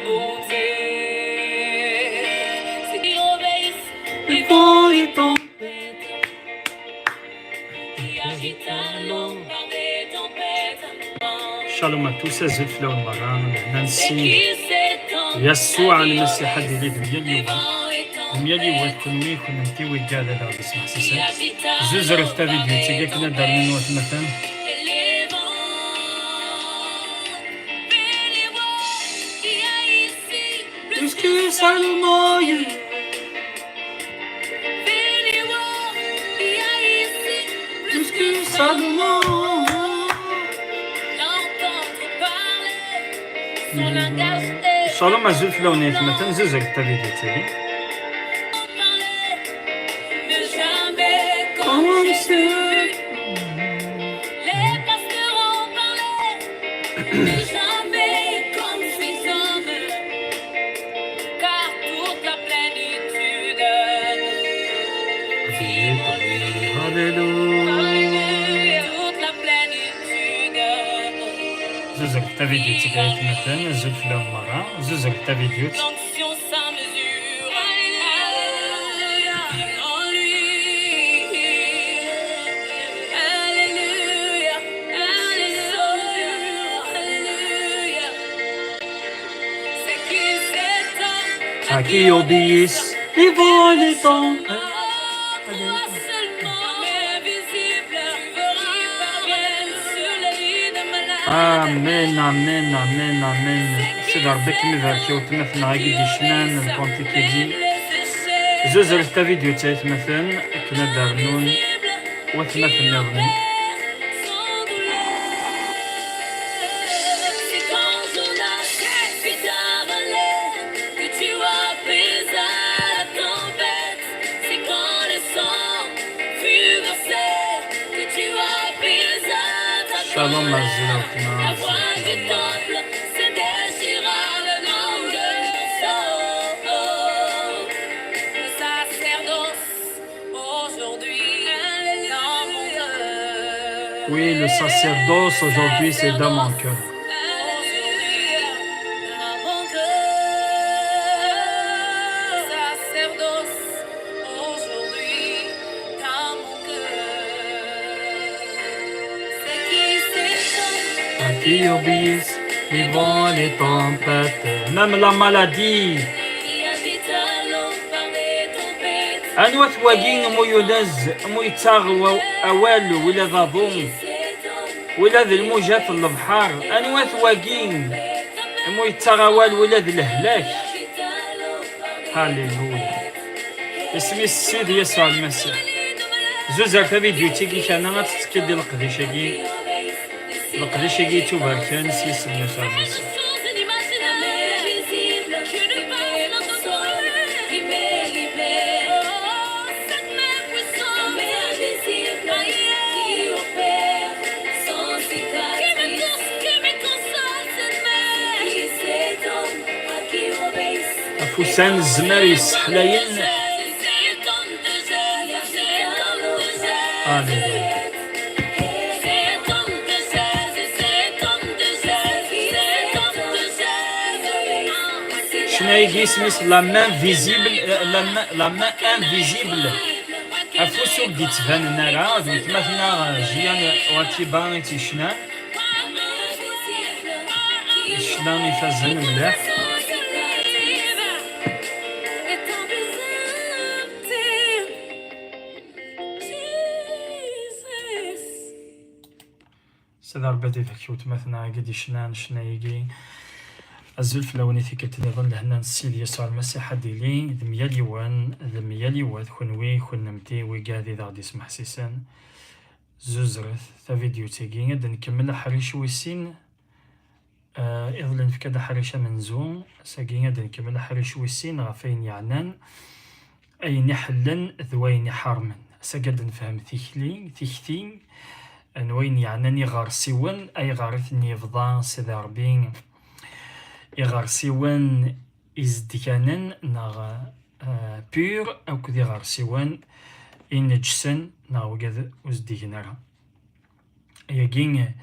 beauté. C'est qui obéissent les vents, les tempêtes, qui agitent l'eau par des tempêtes. شالوم à tous أزف لو المران C'est نانسي qui s'étend يسوع المسيح ديالي les دميالي vents et tempêtes, دميالي وكنوي كنتي ويقال هذا بسمح qui سيسان agitent زوز l'eau رفتا par فيديو des تيجا كنا tempêtes. دارين وقت مثلا Et les vents qu'il y a ici, plus que Salomon les vents qu'il y a ici, plus que Salomon l'entendre parler, son langage est شالوم أزف لو نيت مثلا زوز رفتا فيديو تيجي parler, ne jamais comme Jésus. Les pasteurs ont parlé, ne jamais comme ces hommes, car toute la plénitude, هاليلويا toute la plénitude, زوز رفتا فيديو تيجا مثلا زوز لو مرة زوز رفتا فيديو l'onction sans mesure, Alléluia, en lui, Alléluia, Alléluia, Alléluia, c'est qui s'étend à qui obéissent les vents, les tempêtes. Toi seulement, invisible, tu feras parvenir sur le lit de malade. آمين آمين آمين آمين سيدي ربي كمل باركي وتمثلنا غادي شنان الكونتي كيجي زوز رفتا فيديو تايت مثلا كنا دارنون وتمثلنا غني Sans douleur, c'est quand Jonas fit avaler que tu apaisas la tempête. C'est quand le sang fut versé que tu apaisas ta Shalom, colère. Azulautna, La voix du temple se déchira le nom de ton sang. Le sacerdoce aujourd'hui dans mon cœur. Oui, le sacerdoce aujourd'hui c'est dans mon cœur. Aujourd'hui dans mon cœur. Sacerdoce aujourd'hui dans mon cœur. C'est qui s'étend À qui obéissent les vents, les tempêtes, même la maladie. qui agite l'eau par des tempêtes. أنوى تواقين مو ينز مو يتاغ أوال ولا ضابون ولا ذي الموجة في البحر أنوى تواقين مو يتاغ أوال ولا ذي الهلاك. هاليلويا اسمي السيد يسوع المسيح زوز رفتا فيديو تيجي كان غتتكدي القديشة تباركان سيسم يسوع المسيح. أفوسان الزمار يسحلاين. هاليلويا شنايجي سميس لا مان فيزيبل لا مان انفيزيبل افوسو دي تبان راه مثلا جيان واتيبان تيشنا شنان يفزن مليح سيدي ربي ديفك وتمثنا قد شنان شنايجي الزلف لوني في كتنظن لهنا السيد يسوع المسيح ديلي دميالي وان دميالي واد خنوي خنمتي ويقادي ذا غادي يسمح سيسان زوزرث ثا فيديو تيجي غادا نكمل حريش ويسين إظلن في كدا حريشة منزوم ساقي غادا نكمل حريش ويسين غفين يعنان أين حلن ذوين حرمن ساقادا نفهم ثيختين أنوين يعناني غارسيون أي غارثني فضا سيدي ربي إغارسيوان إزديانن ناغ بير أو كذي غارسيوان إنجسن ناغ وقذ وزدينارا يجين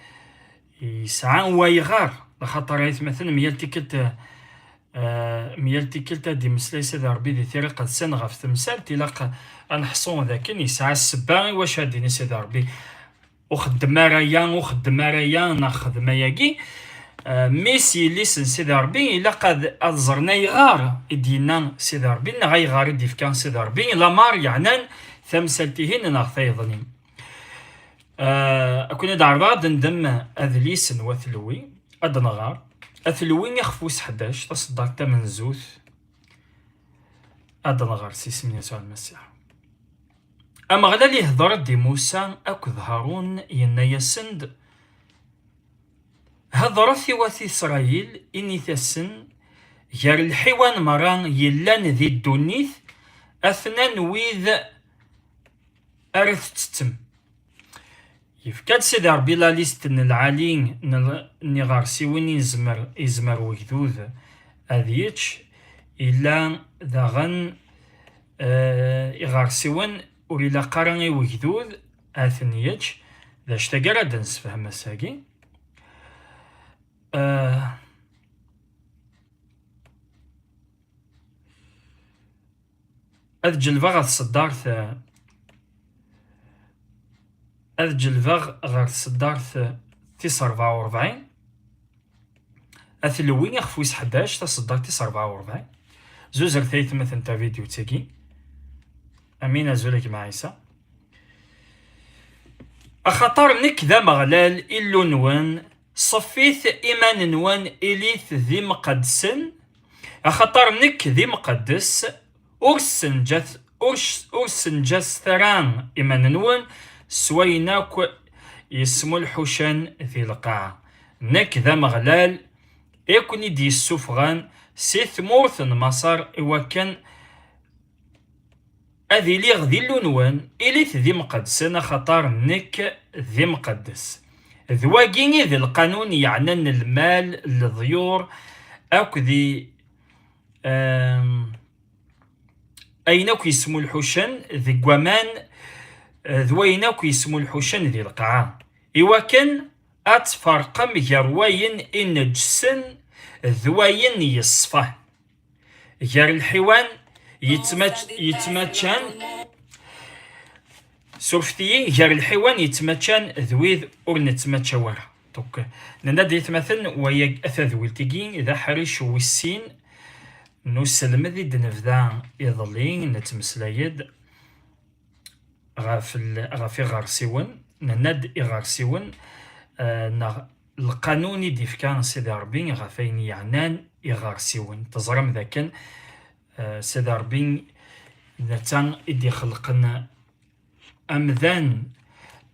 يسعى ويغار لخاطر مثلا ميال تيكت ميال تيكلتا دي مسلاي سيدي ربي دي طريقة سن غف تمثال تلاقى نحصون ذاك يسعى السبا واش هاديني سيدي ربي وخدم رايا ناخذ ما ياكي ميسي ليسن سيدي ربي إلا قد أزرنا يغار إدينا سيدي ربي غيغار دي فكان سيدي ربي لامار يعنان ثمثالتهن نغثيضني أكون دعرض ندم أذليسن وثلوي أدنغار أثلوين يخفوس 11 تصدق تمن زوث أدنغار سيسمين يسوع المسيح أما غدا لي هضر دي موسى أكد هارون ينا يسند هضر في وثي إسرائيل إني تسن يار الحيوان مران يلان ذي الدونيث أثنان ويذ أرث تتم يفكاد سيدي ربي لا ليست العالين نغارسي وين يزمر وكذوذ أذيتش إلا ذاغن يغارسي وين وليلا قراني وكذوذ أثنيتش ذا اشتقر دنس فهم الساقي أذجل فغا تصدارث أذجل فغ غير تصدارث 49 أثلوين يخفويس 11 تصدار 49 زوز رثيث مثل تا فيديو تاكي أمين أزولك مع عيسى أخطر نك ذا مغلال إلو نوان صفيث إيمان نوان إليث ذي مقدسن أخطر نك ذي مقدس أرسن جث ثران إيمان نوان سويناك يسمو الحوشان ذي القاعة نك ذا مغلال إيكوني دي السفغان سيث مورثن مصار إوكان أذي ليغ ذي اللونوان إليث ذي مقدسنا خطر نك ذي مقدس ذواقيني ذي القانون يعنن المال للضيور أكو ذي أيناك يسمو الحوشان ذي قوامان ذويناك يسمو الحوشان ذي القاعة إوكان أتفرقم يرواين إن جسن ذواين يصفه ير الحيوان يتمتشان سورفتي ير الحيوان يتمتشان ذويذ أو نتمتشا ورا دوك ننادي يتمثل ويا أثاذويل تيجين إذا حريش والسين نسلم ذي دنفذا يظلين نتمسلايد غافي غارسيون نناد إغارسيون القانوني دي فكان سيدي ربي غافين يعنان إغارسيون تزرم ذاكن سيدي ربي نتان إدي خلقنا أمذان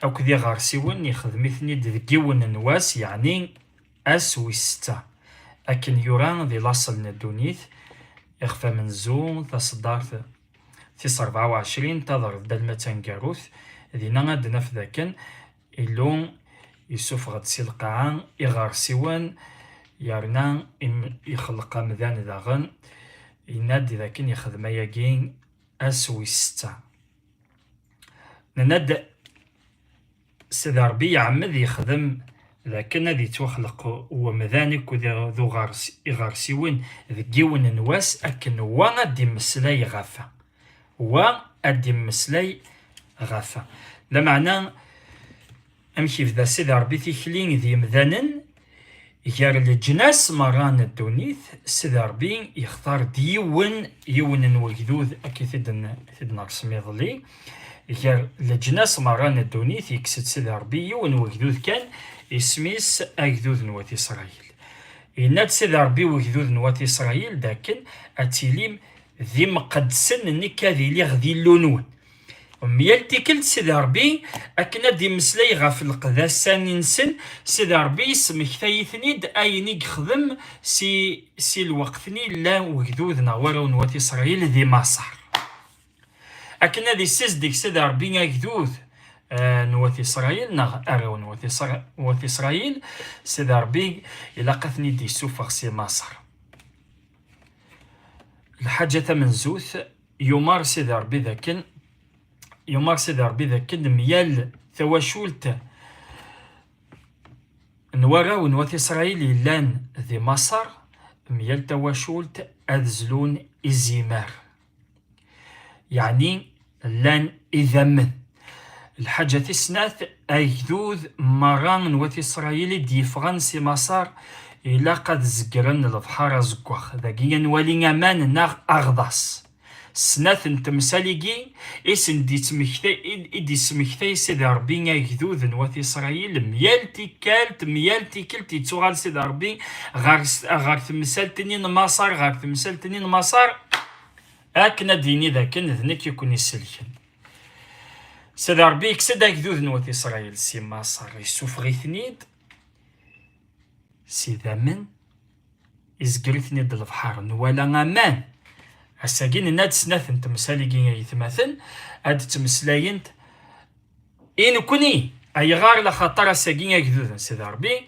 أو كذي غارسيون يخدمثني دقيون النواس يعني أسويستا أكن يوران ذي لاصل ندونيث يخفى من زون تصدار في 24 تظهر دلمة كاروث ذي نغد نفذاكن إلون يسوف غد سلقعان إغارسيون يارنا يخلق مذان ذاغن يناد ذاكن يخدم ياكين أسويستا نناد سيدي ربي يعمد يخدم لكن ذي توخلق ومذانك ذو إغارسيون ذكيون النواس أكن وانا دي مسلاي غافة وأدي مسلاي غافة لمعنى أمشي في ذا سيدي ربي تيكلين ذي مذانن يار الجناس مران الدونيث سيدي ربي يختار يون وجدود أكي ثدنا رسمي ظلي يار الجناس مران الدونيث يكسد سيدي ربي يون وجدود كان اسميس أجدود نوات إسرائيل إناد سيدي ربي وجدود نوات إسرائيل داكن أتيليم ذي مقدسن نكا ذي ليغ ذي اللونون ميالتي كل سيدي ربي أكنا دي مسلاي غاف القداسة ننسن سيدي ربي يسمك ثايثنيد أيني يخدم سي الوقتني لا وجدودنا ورا نوات إسرائيل ذي مصر أكنا دي سيز ديك سيدي ربي أجدود نوات إسرائيل أرى نوات إسرائيل سيدي ربي يلاقثني دي سوفر سي مصر الحاجة من زوث يمار سيدي ربي ذاكن ميال ثواشولت نورا ونوات إسرائيل لان ذي مصر ميال تواشولت أذزلون إزيمار، يعني لان إذمن الحاجة تسناث أيذوذ مران وث إسرائيل ديفغان سي مسار إلا قد زقرن البحر زقوخ ذاكيا نوالي أمان ناغ أغضاس سناث نتمساليكي إسن دي سمكتي سيدي ربي أيذوذ وث إسرائيل ميال تيكال تيتوغال سيدي ربي غار تمسال تنين مصر غار تمسال تنين مصر أكنا ديني ذاكن ذنك يكون يسلكن سيدي ربي يكسد أكذوذ نوات إسرائيل سي مصر يسوفغيثنيد سي ذامن يزقريثنيد البحر نوالا أمان أساقين ناد سناث تمساليكين يثماثن أد تمسلاينت إن كوني أي غار لخطر أساقين أكذوذ سيدي ربي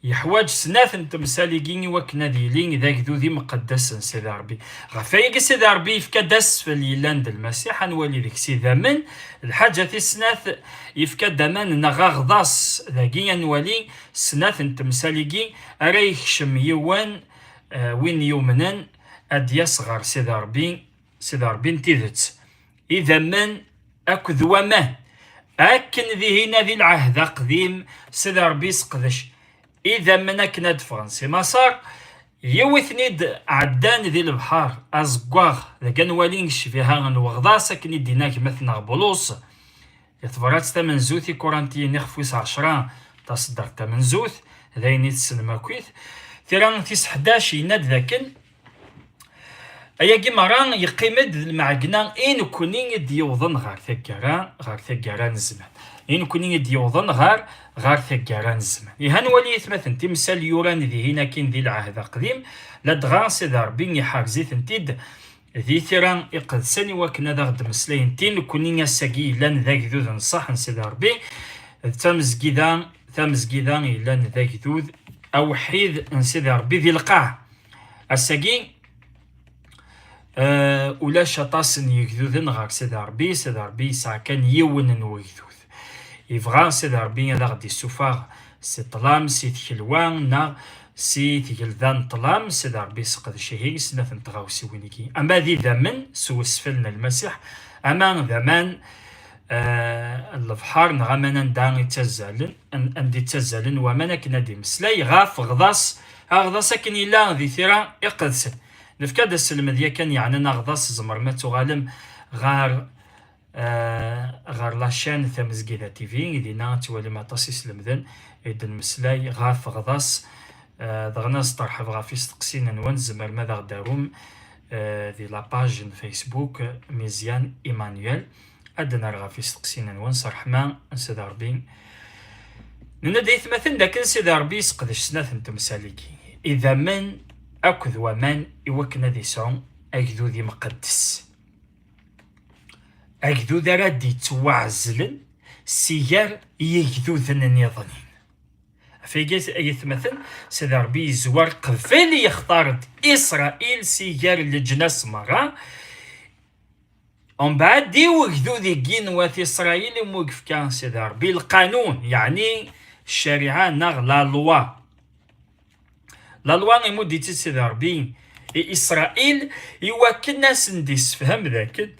يحواج سناث تمساليكين وكنا ديلين ذاك ذوذي مقدس سيدي ربي غفايق سيدي ربي يفكدس في اليلاند المسيح نولي ذيك سيدي من الحاجة في سناث يفكد من نغاغضاس ذاكي نولي سناث تمساليكين أريخ شميوان وين يومنن أد يصغر سيدي ربي انتذت إذا من أكذ وما أكن ذي هنا ذي العهد قديم سيدي ربي سقدش إذا منك ند فرنسي مسار يوثنيد عدان ذي البحر أزقاغ ذاك نوالين فيها الوغضاس كني ديناك مثنا بلوص يتفرات تمن زوثي كورانتي نخفوس 10 تصدر تمن زوث ذايني تسلم كويث ثيران تيس 11 يناد ذاكن أيا كيما يقيمد المعقنا إن كوني ديوضن غار ثقاران الزمان إن كوني ديوضن غار ثقاران الزمان يهان ولي مثلا تمثال يوران ذي هنا كين ذي العهد قديم لدغا سيدي ربي يحاكزي ثنتيد ذي ثيران يقدسني وكنا داغد مسلين تين كوني ساقي لان ذاك ذوذ نصح سيدي ربي ثامزكيدان لان ذاك ذوذ أوحيد سيدي ربي ذي القاع الساقي ولا شطاسن يكذوذن غاك سيدي ربي يسعى كان يونن ويكذوذ يبغى سيدي ربي لا غدي السفاغ سي طلام سي تكلوان نا سي تكلذان طلام سيدي ربي سقد شهيق سنة نتغاو سوينيكي أما ذي ذمن سو سفلنا المسيح أما ذمان البحر نغمنا ندان يتزالن أندي تزالن ومنا كنا دي مسلاي غاف غضاس كن إلا ذي ثيرا يقدسن نفكاد السلم ذي كان يعني نغضاس زمر ما تغالم غار لاشين ثمزقيدة تيفي دينا توالي ما تصيص لمذن إذن مسلاي غاف غضاس دغناس طرح غافي ستقسينا نوان زمر ماذا غداروم ذي لاباج فيسبوك ميزيان إيمانويل أدنا غافي ستقسينا نوان صرحما سيدي ربي نندي ثمثن لكن سيدي ربي سقدش سناث تمساليكي إذا من أكذ ومن يوكنا ذي سون أكذو ذي مقدس أكذو ذا ردي توعزلن سيار يكذو ذنن يظنين فيجاز يثمثن سيدي ربي زوار قفل يختارد إسرائيل سيار لجناس مرة ومن بعد دي وكذو ذي جنوة إسرائيل موقف كان سيدي ربي القانون يعني الشريعة نغ لا لوا يمود يتي سيدي ربي إسرائيل يوكل ناس نديس فهم ذاك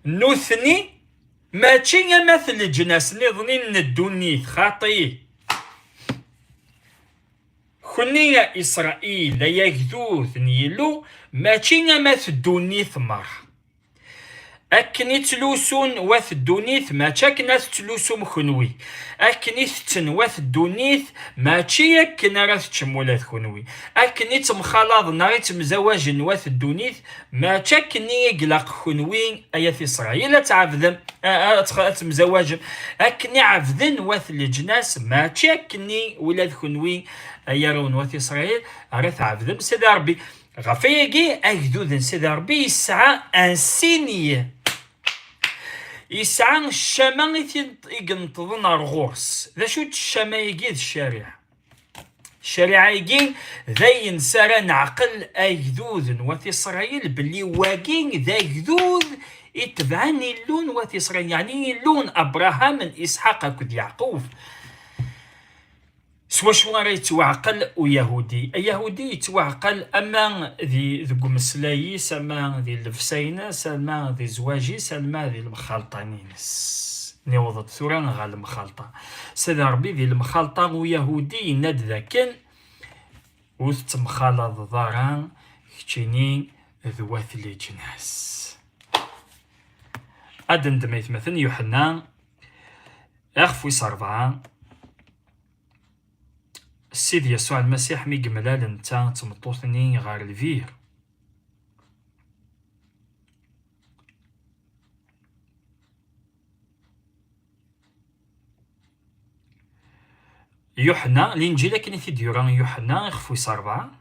نوثني ماشي مثل الجناس نظنين الدنيا خاطي خني يا إسرائيل لا يكذوث نيلو ماشي مثل الدنيا ثمر أكني تلوسون واث الدونيث ما تشاكنا تلوسو مخنوي أكني تنواث الدونيث ما تشيكنا راه تشمولات خنوي أكني تمخلاض ناري تمزواج نواث الدونيث ما تشاكني يقلق خنوي أيا إسرائيل تعبذن تمزواج أكني عبذن واث الجناس ما تشاكني ولاد خنوي أيا رون واث إسرائيل راه تعبذن سيدي ربي غفيقي أجدود سيدي ربي يسعى أنسيني يسعى الشمال يقنطضن الغورس ذا شو الشمال يجي الشريعة يجي ذا ينسى نعقل أجدود وثي إسرائيل باللي واقين ذا جدود يتبعن اللون وثي إسرائيل يعني اللون أبراهام من إسحاق كد يعقوب سوا شو راه يتوعقل ويهودي يهودي يتوعقل اما ذي مسلايس اما ذي الفساينس اما ذي زواجيس اما ذي المخالطه نينس نيوضت ثورا غا المخالطه سيدي ربي ذي المخالطه ويهودي يناد ذاكن وث مخالط ضاران كتشيني ذوات لي جناس ادن دميت مثلا يوحنا اخفي صربعه السيد يسوع المسيح مي قملال نتا تمطوثني غار الفير يوحنا الانجيل كاين في ديوران يوحنا اخفي صربعه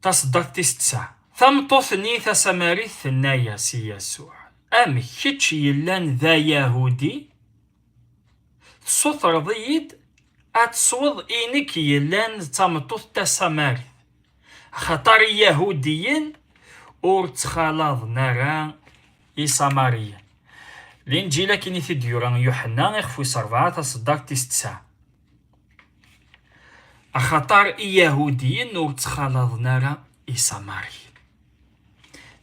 تصدق تسعة ثمطوثني ثسماريث ثنايا سي يسوع ام كتش يلان ذا يهودي صوت رضيد اتصوض إنك يلان تمطوث تسماريث خطر يهوديين اور تخلاض نارا إساماريا الانجيل كاين في ديوران يوحنا اخفي صربعة تصدق تسعة خطر يهوديين اور تخلاض نارا إساماريا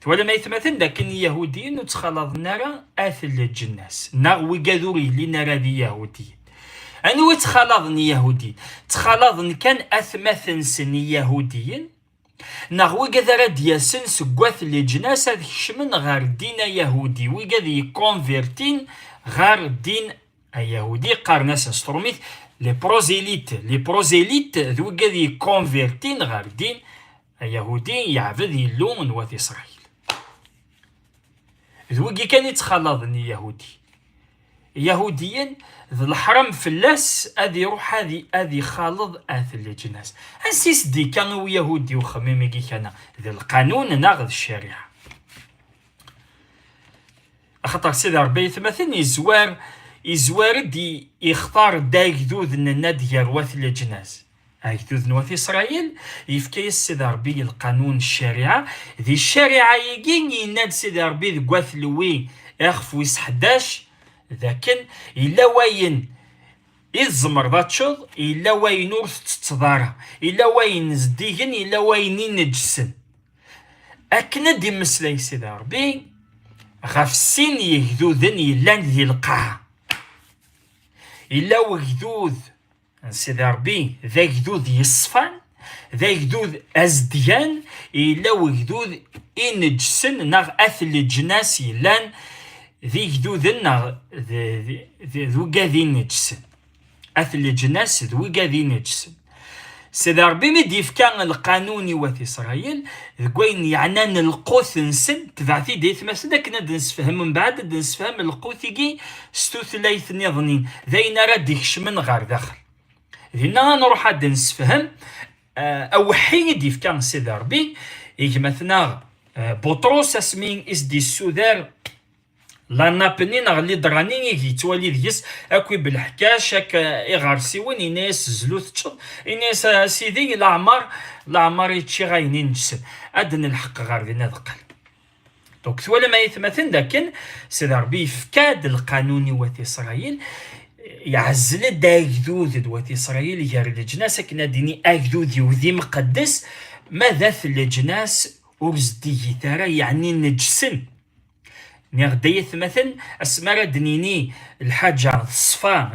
ولا ما يتمثل داك اليهوديين وتخلط نارا اثل الجناس ناغوي قادوري لي نارا ذي يهوديين انو تخلطني يهودي تخلطن كان اثمثن سن يهوديين ناغوي قادر دياسن سكواث الجناس هذيك شمن غار دين يهودي وي قاد يكونفيرتين غار دين يهودي قارناس ستروميث لي بروزيليت ذو قاد يكونفيرتين غار دين يهودي يعبد يلو من وات اسرائيل ذوقي كان يتخلطني يهوديين ذو الحرم فلاس هذي يروح هذي خالض اثل الجناس انسيس دي كانوا يهودي وخميمي كان ذي القانون ناخذ الشريعه خاطر سيدي ربي يتمثل يزوار دي يختار دايك ذوذ الناد يروث الجناس هايثوذ نوث إسرائيل يفكي سيدي ربي القانون الشريعة ذي الشريعة يجين يناد سيدي ربي ذي قواث لوي اخفويس 11 ذاكن إلا وين الزمر باتشوض إلا وين نورث تتضارع إلا وين زديهن إلا وين ينجسن أكنا دي مسلاي سيدي ربي غاف السين يهذوذن يلان ذي القاع إلا وهذوذ سيدي ربي ذا جدود يصفان ذا جدود أزديان إلا وجدود إنجسن ناغ أثل الجناس يلان ذي جدود ناغ ذو قاذي نجسن أثل الجناس ذو قاذي نجسن سيدي ربي مديف كان القانوني وث إسرائيل ذكوين يعنان القوث نسن تبعثي ديث مسدا كنا دنسفهم من بعد دنسفهم القوثيكي ستوثلايث نظنين ذاين راد يخشمن غار داخل هنا نروح عاد نسفهم او حيد يفكان سيدي ربي مثلا بطرس اسمين اس دي السودار لا نابني نغلي دراني يتوالي ديس اكوي بالحكاش هكا اغارسيون يناس زلوث تشط يناس سيدي العمر يتشي غاينين نجسد ادن الحق غار دينا ذقل دونك ثوالي ما يتمثل لكن سيدي ربي يفكاد القانوني وث اسرائيل يعزل دا أجدود دوات إسرائيل يار الجناس كنا ديني أجدود يوذي مقدس ماذا في الجناس أرزدي ترى يعني نجسن نغديث مثلا أسمار دنيني الحاجة صفا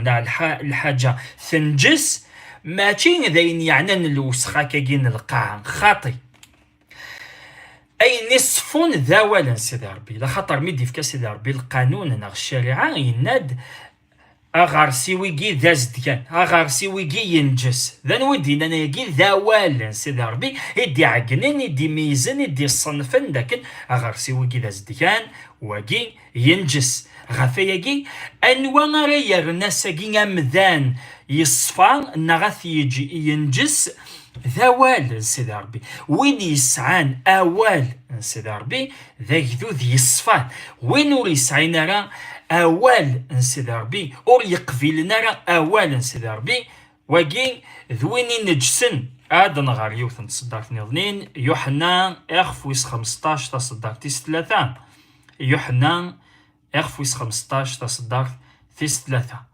الحاجة ثنجس ما تشين ذين يعني الوسخة كاين القاع خاطي أي نصفون ذاولا سيدي ربي لا خاطر ميدي في كاسيدي ربي القانون ناغ الشريعة يناد أغارسي ويجي ذا زديان أغارسي ويجي ينجس ذا نودي أنا يجي ذا والا سيدي ربي يدي عقنين يدي ميزن يدي الصنفن لكن أغارسي ويجي ذا زديان ويجي ينجس غافي يجي أنواع غير ناس يجي أمذان يصفى نغاث يجي ينجس ذا وال سيدي ربي وين يسعان أوال سيدي ربي ذا جذوذ يصفان وين يسعين راه أوال سيدي ربي أور يقفل نرى أوال سيدي ربي وكي ذوين نجسن نغار يوث تصدرت نظنين يوحنا اخفويس 15 تصدر تيس 3 يوحنا اخفويس 15 تصدر تيس 3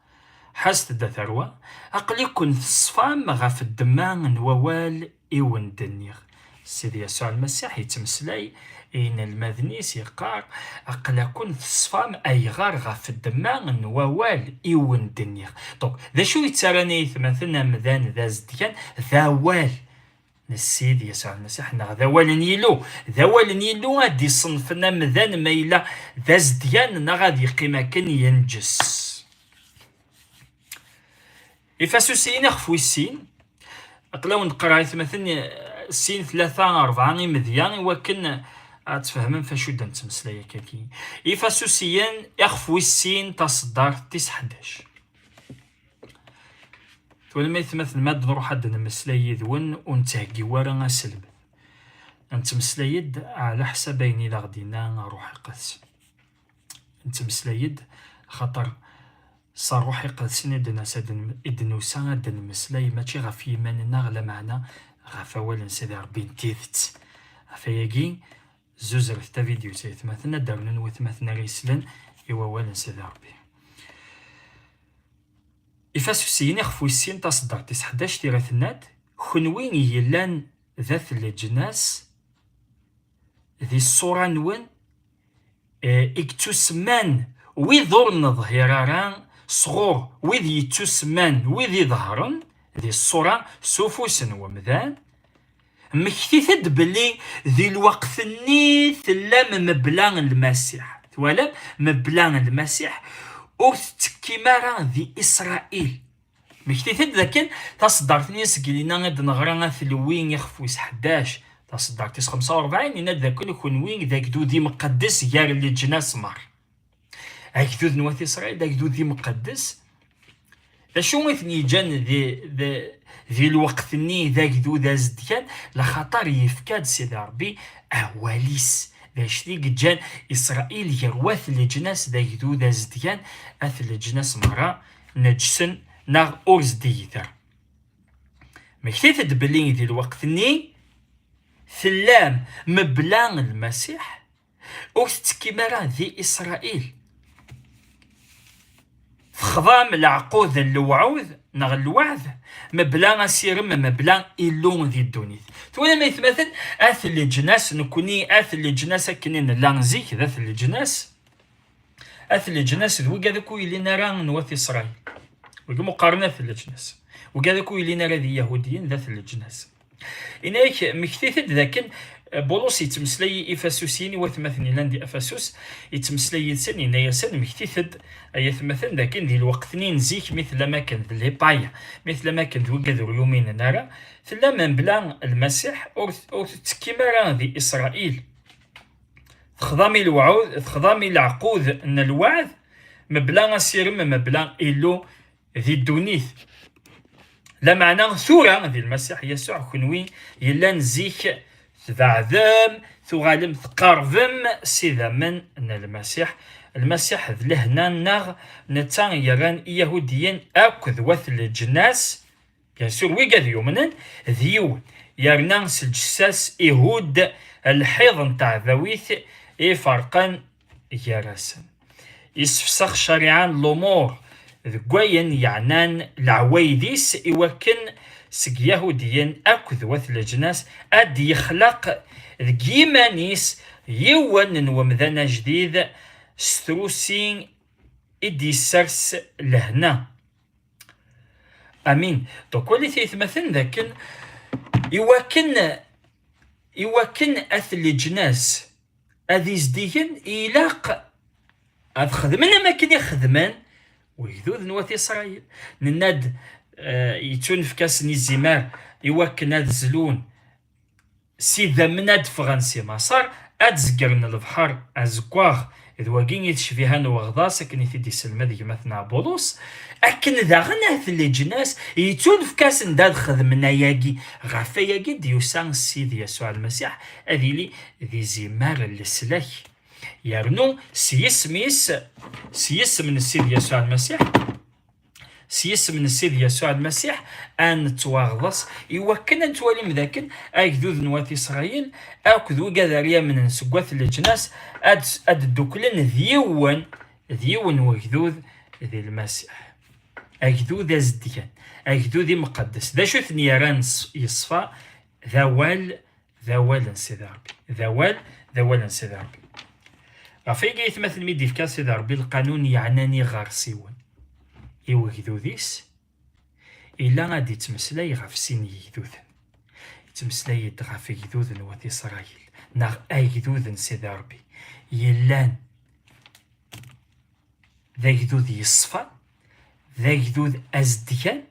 حست دا ثروة أقل يكون في الصفام غاف الدمان نوال إيون دنيغ سيدي يسوع المسيح يتمسلي إن المذنيس يقار أقل يكون في الصفام أي غار غاف الدمان نوال إيون دنيغ دونك ذا شو يتسارني مثلا مذان ذا زديان ذا وال السيد يسوع المسيح ذا وال نيلو ذا وال نيلو غادي صنفنا مذان ميلا ذا زديان غادي قيمة كن ينجس إفاسوسيين خفو السين أقلاو نقرا مثلا السين 3 4 مذيان وكن تفهمن فاشو دا نتمسلايا كاكي إفاسوسيين اخفو السين تصدر تيس 11 ولما يتمثل ماد نروح هاد نمسلاي ذون ونتهكي ورا اسلب نتمسلايد على حسابين إلا غدينا روحي قدس نتمسلايد خاطر صار روحي قدسين إدنوسا هاد نمسلاي ماشي غاف يماننا غلا معنا غاف أولا سيدي ربي نتيثت غافياكي زوز رثتا فيديو تيتمثلنا دارنا نوثمثلنا ريسلن إوا أولا سيدي ربي إفاسوسيين يخفو السين تصدر تيس 11 تيرثنات خنوين يلان ذات الجناس ذي الصورة نون اكتسمان ويظهر نظهران صغور وذي يتسمان وذي ظهرن ذي الصورة سوفوس ومذان مكتثد بلي ذي الوقت النيث لم مبلغ المسيح ولا مبلغ المسيح أرث ذي إسرائيل مكتثد ذاكن تصدرت نيس قلنا غد نغرا ثلوين يخفوس 11 تصدرت تيس 45 إن ذاك يكون وين ذاك دو ذي مقدس يار اللي جناس مار هكذو نواثي إسرائيل هكذو ذي مقدس شو مثني جان ذي الوقت ني ذاك ذو ذا زديان لخاطر يفكاد سيدي ربي أواليس باش ذيك جان إسرائيل يرواث لجناس ذاك ذو ذا زديان أث لجناس مرا نجسن ناغ أورز ديثر مكتيت دبلين ذي الوقت ني ثلام مبلغ المسيح أورز تكيمارا ذي إسرائيل خضام العقود الوعوذ نغ الوعد مبلا سيرم مبلا إلون ذي الدونيث تونا ما يتمثل أثل الجناس نكوني أثل الجناس كنين لانزيك ذات الجناس أثل الجناس ذو قاذكو اللي نرى نوثي إسرائيل وقا مقارنة في الجناس وقاذكو اللي نرى ذي يهوديين ذات الجناس إنايك مكتثد ذاكن بولوس يتمسلي إفاسوسيين وثمثني لاندي أفاسوس يتمسلي يتسن إنا يسن مكتثد يثمثن ذاكن ذي الوقتنين زيك مثل ما كان ذي ليبايا مثل ما كان ذو قذر يومين نارا ثلا من بلا المسيح أو تكيمارا ذي إسرائيل خضامي الوعود خضامي العقود أن الوعد مبلا سيرم مبلا إلو ذي الدونيث لا معنى ثورة ذي المسيح يسوع كنوي يلا نزيك ذعذم ثغالم تقاربم سيدا من أن المسيح ذلهنا نغ نتان يران يهوديين أكذ وثل الجناس يسور ويقذ يومنا ذيو يرنا سلجساس إهود الحيض نتاع ذويث فرقا يراسن يسفسخ شريعان الأمور ذقوين يعنان العويديس إوكن سق يهوديين أكذ وثل الجناس أد يخلق ذقيمانيس يوان ومذانا جديد ستروسين إدي سرس لهنا أمين دوك ولي تيثمثن ذاكن إوكن أثل الجناس أذي زديهن إلاق أذ خدمنا ما كان يخدمان ويذوذ نواثي إسرائيل نناد يتون في كاس نيزيمار يوكن هاد زلون سيدا مناد فرنسي مصر أتزقرن البحر أزقواغ إذ واقين يتشفيهان وغضاس أكن يثدي سلمة دي مثنى بولوس أكن ذا غنى في الجناس يتون في كاس نداد خدمنا ياقي غافا ياقي ديوسان سيدي يسوع المسيح أذي لي ذي زيمار السلاح يرنو سيسم من السيد يسوع المسيح سيسم السيد يسوع المسيح ان تواغضس يوكن ان توالي مذاكن اكذوذ نواتي اسرائيل اكذو قذاريا من نسقوث الجناس اد دوكلن ذيون وكذوذ ذي المسيح اكذوذ ازديان اكذوذ مقدس ذا شو ثنيران يصفى ذوال سيدي ربي ذوال سيدي ربي غافي يتمثل ميدي في سيدي ربي القانون يعناني غار سيون إوكذوذيس إلا غادي تمسلاي غاف سين يكذوذن تمسلاي غاف يكذوذن وثي إسرائيل ناغ أيكذوذن سيدي ربي يلان ذا يكذوذ يصفى ذا يكذوذ أزديان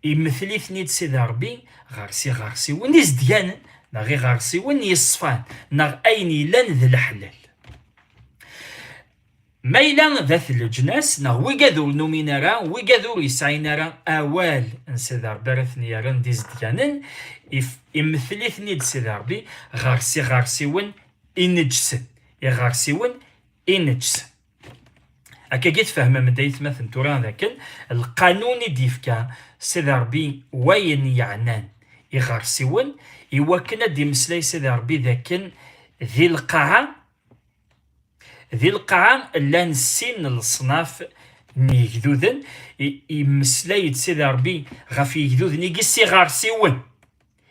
يمثلي ثنيد سيدي ربي غارسي ون يزديان ناغي غارسي ون يصفان ناغ أين يلان ذا الحلال ما إلا ذات الجناس ناغ ويقاذور نومينارا ويقاذور يسعينارا أوال سيدي ربي رثني ران ديزديانن يمثلي ثنيد سيدي ربي غارسي ون إنجسن غارسي ون إنجسن هكا جيت فاهمة من دايت مثلا توران ذاكن القانون ديفكا سيدي ربي وين يعنان يغارسيون يوكنا دي مسلاي سيدي ربي ذاكن ذي القاعة لا نسين الصناف نيكذوذن يمسلاي سيدي ربي غافي يكذوذن يقسي غارسيون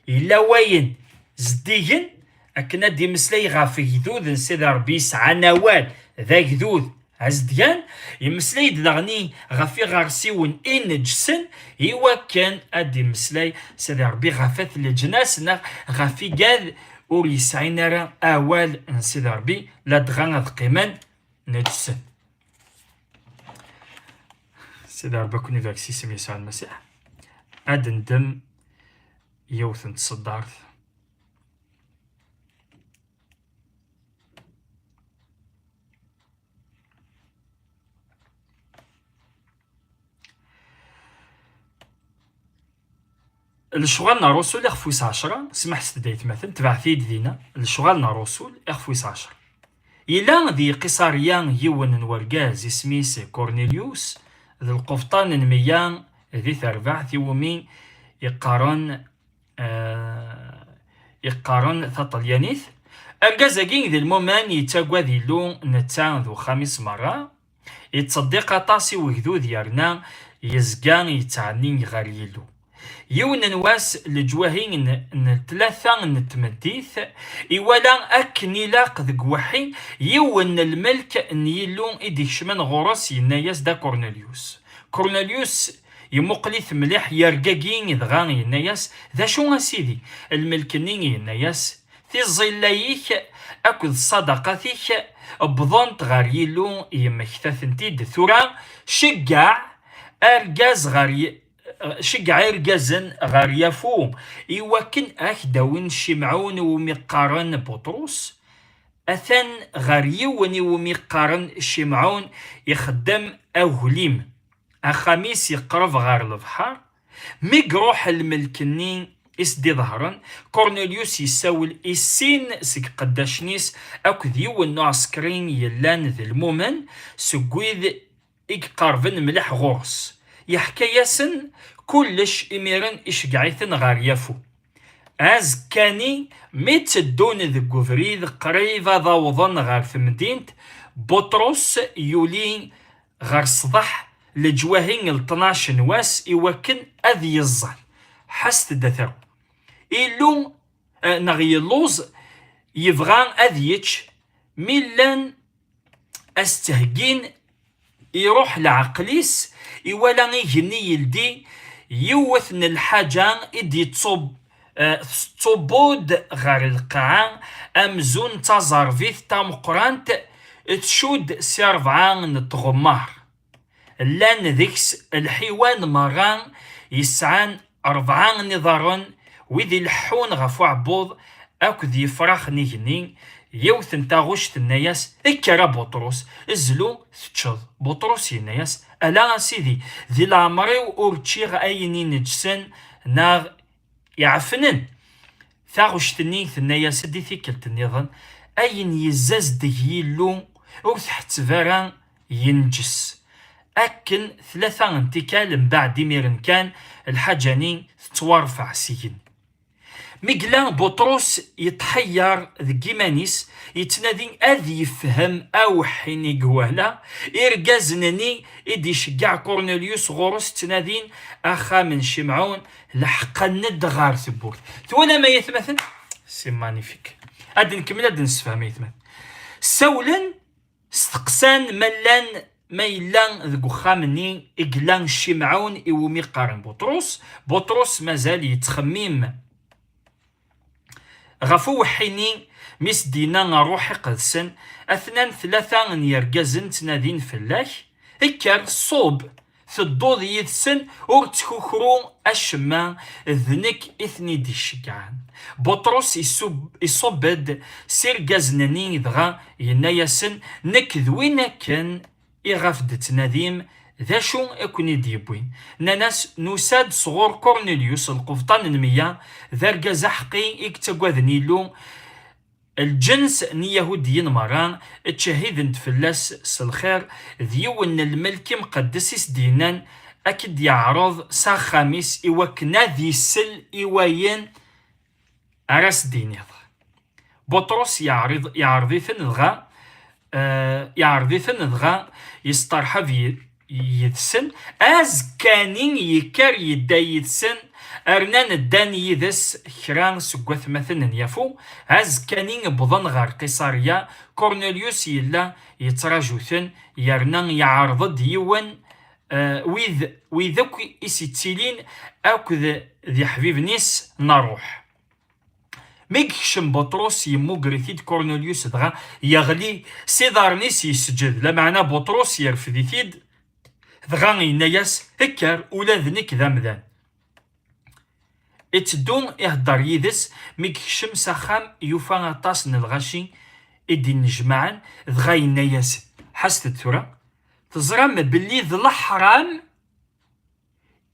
إلا وين زديين أكنا دي مسلاي غافي يكذوذن سيدي ربي يسعى نوال ذا كذوذ عزديان يمسلاي دغني غافي غارسيون إنجسن إوا كان أدي مسلاي سيدي ربي غافات الجناس غافي قاد ور يسعينا راه أوال سيدي ربي لا دغا قيمان نجسن سيدي ربي كوني فاكسي سمي يسوع المسيح أد ندم يوثن تصدرت الشغل رسول اخفوس 10 سمح ستدايت مثلا تبعثي دينا الشغل رسول اخفوس 10 إلا ذي قصاريان يون ورقاز اسميس كورنيليوس ذي القفطان نميان ذي ثربع ثيومي يقارن ثطليانيث القازاقين ذي المومان يتاقوا ذي لون نتان ذو 5 مرة يتصدق طاسي وكذو ديالنا يزقان يتعني غاريلو يون نواس الجواهين ثلاثة نتمديث إولا أكني لاق ذك وحي يون الملك نيلون إدي شمن غرس يناياس دا كورنيليوس يمقلث مليح يرقاقين ذغان يناياس ذا شو سيدي الملك نين يناياس في ظلايك أكد صدقاتك بضنت غار يلون يمكتثنتيد ثورا شقع أرقاز شقع إرقازن غار يافو إيواكن أكداون شمعون ومقارن بطرس أثن غار يوني ومقارن شمعون يخدم أوهليم أخاميس يقرب غار البحر ميقروح الملكنين إسدي ظهرا كورنيليوس يساول إسين سك قداشنيس أكد يون عسكرين يلان ذي المومن سقويذ إقاربن ملح غورس يحكي ياسن كلش إميرن إشقعيثن غار يافو أز كاني ميتدون ذي قفريد قريبا ضوضن غار في مدينة بطرس يولين غار صدح لجواهين 12 نواس إوكن أذي الظن حست دثرو إلو نغي اللوز يفغان أذيتش ميلان أستهجين يروح لعقليس إولا يجني يلدي يوثن الحاجة إدي تصبود غار القاعة أمزون تزارفيث تامقرانت تشود سيرفعان نتغمار لان ذيكس الحيوان مران يسعان 4 نظارا وذي الحون غفو عبوض أكد يفرخ نيجني يوثن تاغوش الناس إكرا بطرس الزلو تشض بطرس الناس ألا سيدي ذي العمري وأورتشيغ أيني نجسن ناغ يعفنن تاغوش تنين الناس دي ثيكلت النظام أين يزاز ديلو أو تحت فاران ينجس أكن 3 انتكال من بعد ميرن كان الحاجاني تتوارفع سيين. مقلا بطرس يتحير ذي مانيس يتنادي أذي يفهم أو حيني قوالا إرقازنني إدي شقع كورنيليوس غورس تنادين أخا من شمعون لحقا ندغار ثبوت تولا ما يتمثل سي مانيفيك. أدي نكمل أدي نسفهم يتمثل سولا استقسان ملان ما يلان ذكو خامني إقلان شمعون إومي قارن بطرس مازال يتخميم غفو حيني ميس دينا روحي قدسن اثنان 3 يرقزن تنادين فلاش اكار صوب تدوض يدسن اور تكوكرو اشما ذنك اثني دي الشقعان. بطرس يصبد سير قازناني دغا ينايسن نك ذوينا كان يغفد تناديم ذا شو اكوني ديبوين ناس نوساد صغور كورنيليوس القفطان المية ذا رقاز حقي اكتقوذني له الجنس يهوديين مران تشهيد فلاس سالخير ذيون الملك مقدس سدينان اكد يعرض سا خامس ايوكنا ذي سل ايواين اراس دينيض. بطرس يعرضي ثنغا يسترحب يدسن از كانين يكر يدا يدسن ارنان الدان يدس كران سقوث مثلا يفو از كانين بضن غار قيصرية كورنيليوس يلا يتراجوثن يرنان يعرض ديوان ويذوك إسيتيلين أكذ ذي حبيب نيس نروح ميكشم بطرس يموغريثيد كورنيليوس دغا يغلي سيدارنيس يسجد لا معنى بطرس يرفديثيد دغا يناياس هكر ولا ذنك ذا مذان اتدون يهدر يدس ميكشم سخام يوفا اطاس الغاشي ادي نجمعان دغا يناياس حست الثورة تزرم باللي ذا الحرام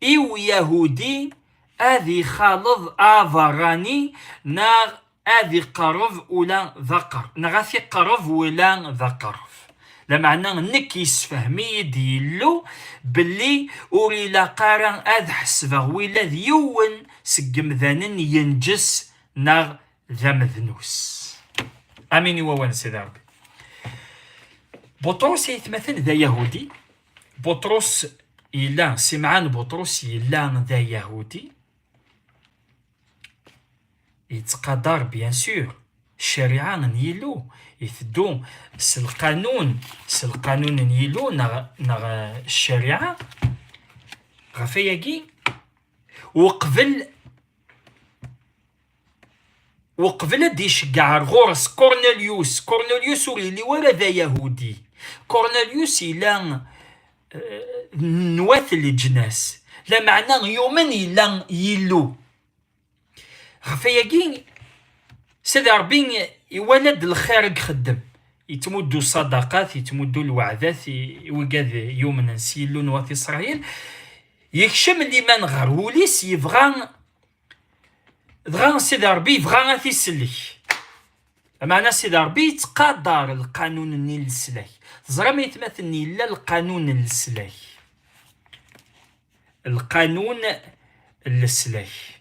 إيو يهودي أذي خالض آذراني ناغ أذي قرف ولا ذكر نغاثي قرف ولا ذكرف لمعنى نك يسفهمي ديلو باللي أوري لا قارن أذ حسبه ولا ذيون سقم ذانن ينجس ناغ ذا مذنوس. أميني ووان سيدي ربي. بطرس يتمثل ذا يهودي بطرس إلا سمعان بطرس إلا ذا يهودي يتقدر بيان سور الشريعة نيلو يثدو القانون نيلو نغ الشريعة غفياكي وقبل ديش كاع غورس كورنيليوس ولي ولا ذا يهودي كورنيليوس إلا نواث الجناس لا معنى يومن إلا يلو غفياكي سيدي ربي يولد الخير خدم يتمدوا الصدقات يتمدوا الوعدات وقاذ يوم نسيلو نواث إسرائيل يكشم اللي ما نغروليس يبغى سيدي ربي يبغى غاثي يسلك معنى سيدي ربي يتقدر القانون نيل السلاح تزرى ما يتمثل إلا القانون السلاح القانون السلاح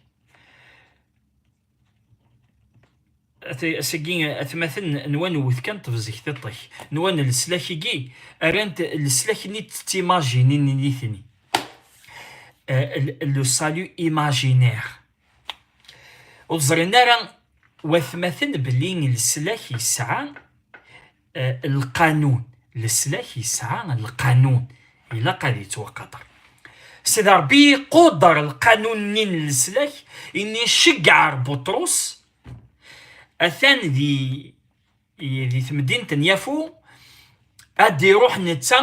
أساقين أتمثل نوان وثكان تفزيك تطيح نوان السلاح يجي أرانت السلاح نيت تيماجيني نيثني لو سالو إيماجينير وزرنا راه وثمثل بلين السلاح يسعى القانون السلاح يسعى القانون إلا قد يتوقدر سيدي ربي قدر القانون نين السلاح إني شقع بطرس أثان ذي مدينة يافو أدي روح نتا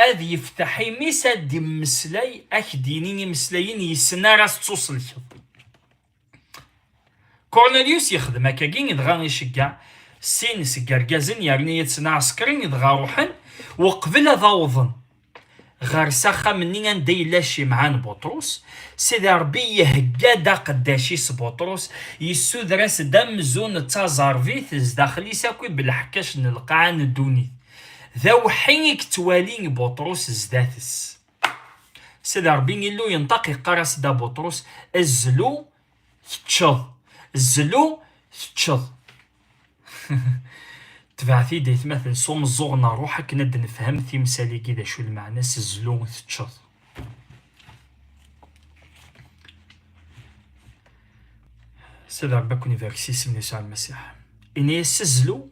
أدي يفتح يميس أدي مسلاي أكدينيني مسلايين يسنا راس توصل كورنيليوس يخدم هكاكين يدغا يشقع سين سكركازن يعني يتسنى عسكرين يدغا روحن وقبل هذا وظن غير ساخا مني ندي لاشي معان بطرس سيدي ربي يهكادا قداشيس بطرس يسودرس دم زون تازارفيت داخلي ساكوي بالحكاش نلقى عن الدوني ذا وحيك توالي بطرس زداتس. سيدي ربي يلو ينطق يقرا سيدا بطرس الزلو تشض، الزلو تشض. تبعثي دي تمثل صوم الزغنا روحك ند نفهم تمثالي كذا شو المعنى الزلو تشض. سيدي ربي كوني فاكسيس من يسوع المسيح إني سزلو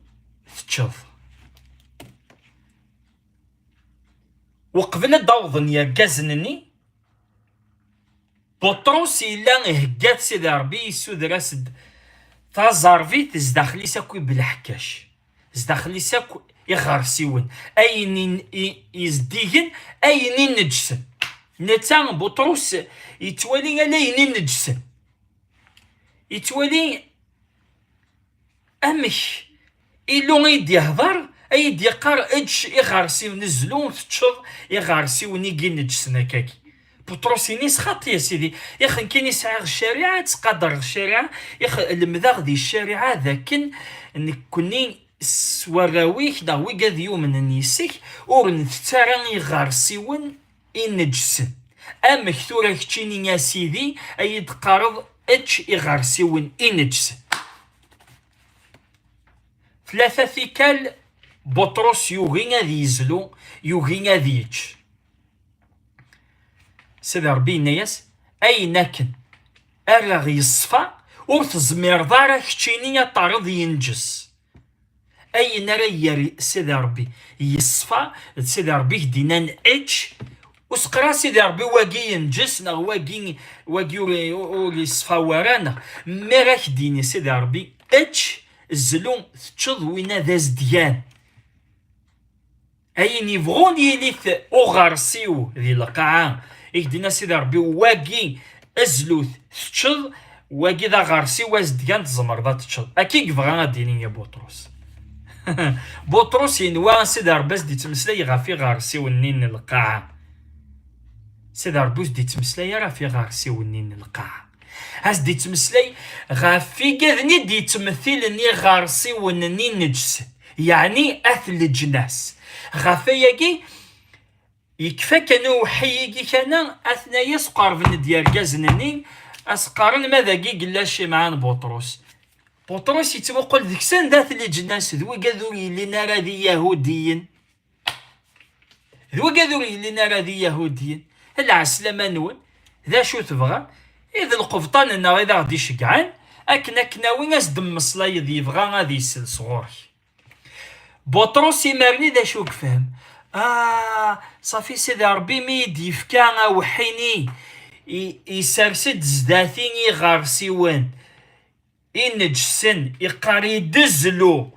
تشض. وقبل داوضن يا كازنني بطرس إلا هكات سيدي ربي يسود تازارفيت زداخلي ساكو بالحكاش، زداخلي ساكو يغرسيون أين يزديهن أين نجسن. نتا بطرس يتوالي أين نجسن، يتوالي أمش إلو غيد يهضر أيد يقار إدش يغرسيو نزلو تشوف يغرسيو نيجي نجسن هكاكي. بطرس ينيس خاطي يا سيدي ياخ كاين يسعى الشريعة تقدر الشريعة ياخ المذاغ دي الشريعة ذاكن كوني سواراويك دا ويقاد يوم نيسيك ورن تتارا يغرسيون ينجسن. أما كثورة كتشيني يا سيدي أيد قارض إدش يغرسيون ينجسن. ثلاثة ثيكال بطرس يوغي غادي يزلو يوغي غادي يتش. سيدي ربي نايس أين كن أرغ يصفى وتزمير دارك كتشيني طارض ينجس. أين ريا سيدي ربي يصفى سيدي ربي دينا نأتش وسقرا سيدي ربي واقي ينجس نا واقي يصفى ورانا مي راك ديني سيدي ربي اتش الزلو تشض وين ذا زديان. أين يبغون يليث أغرسيو ذي القاعة يدينا سيدي ربي واقي الزلوث تشض واقي ذا غرسي وازديان تزمر ذا تشض. أكيد بغا ديني يا بطرس. بطرس ينوى سيدي ربي دي تمسلاي غافي غرسي ونين القاعة. سيدي ربي دي تمسلاي غافي غرسي ونين القاعة. هاز دي تمسلاي غافي كذني دي تمثيل اني غارسي ونني نجس يعني اثل الجناس غافيكي يكفى كانو حيكي كان اثناء يسقر في نديار كازنني اسقارن ماذا كي قلاش معان بطرس. بطرس يتوقل ذيك سن ذات الجناس ذو قذو لنا راذي يهوديين، ذو قذو لنا راذي يهوديين العسلامة نون ذا شو تبغى إذا القفطان أنا إذا غادي يشجعان أكنا وين أصدم مصلاي ذي يبغى غادي يسل صغوري. بطرس يمرني ذا شو كفهم صافي سيدي ربي ميدي يفكا وحيني يسرسد زداثيني غارسيوان ينجسن يقاري دزلو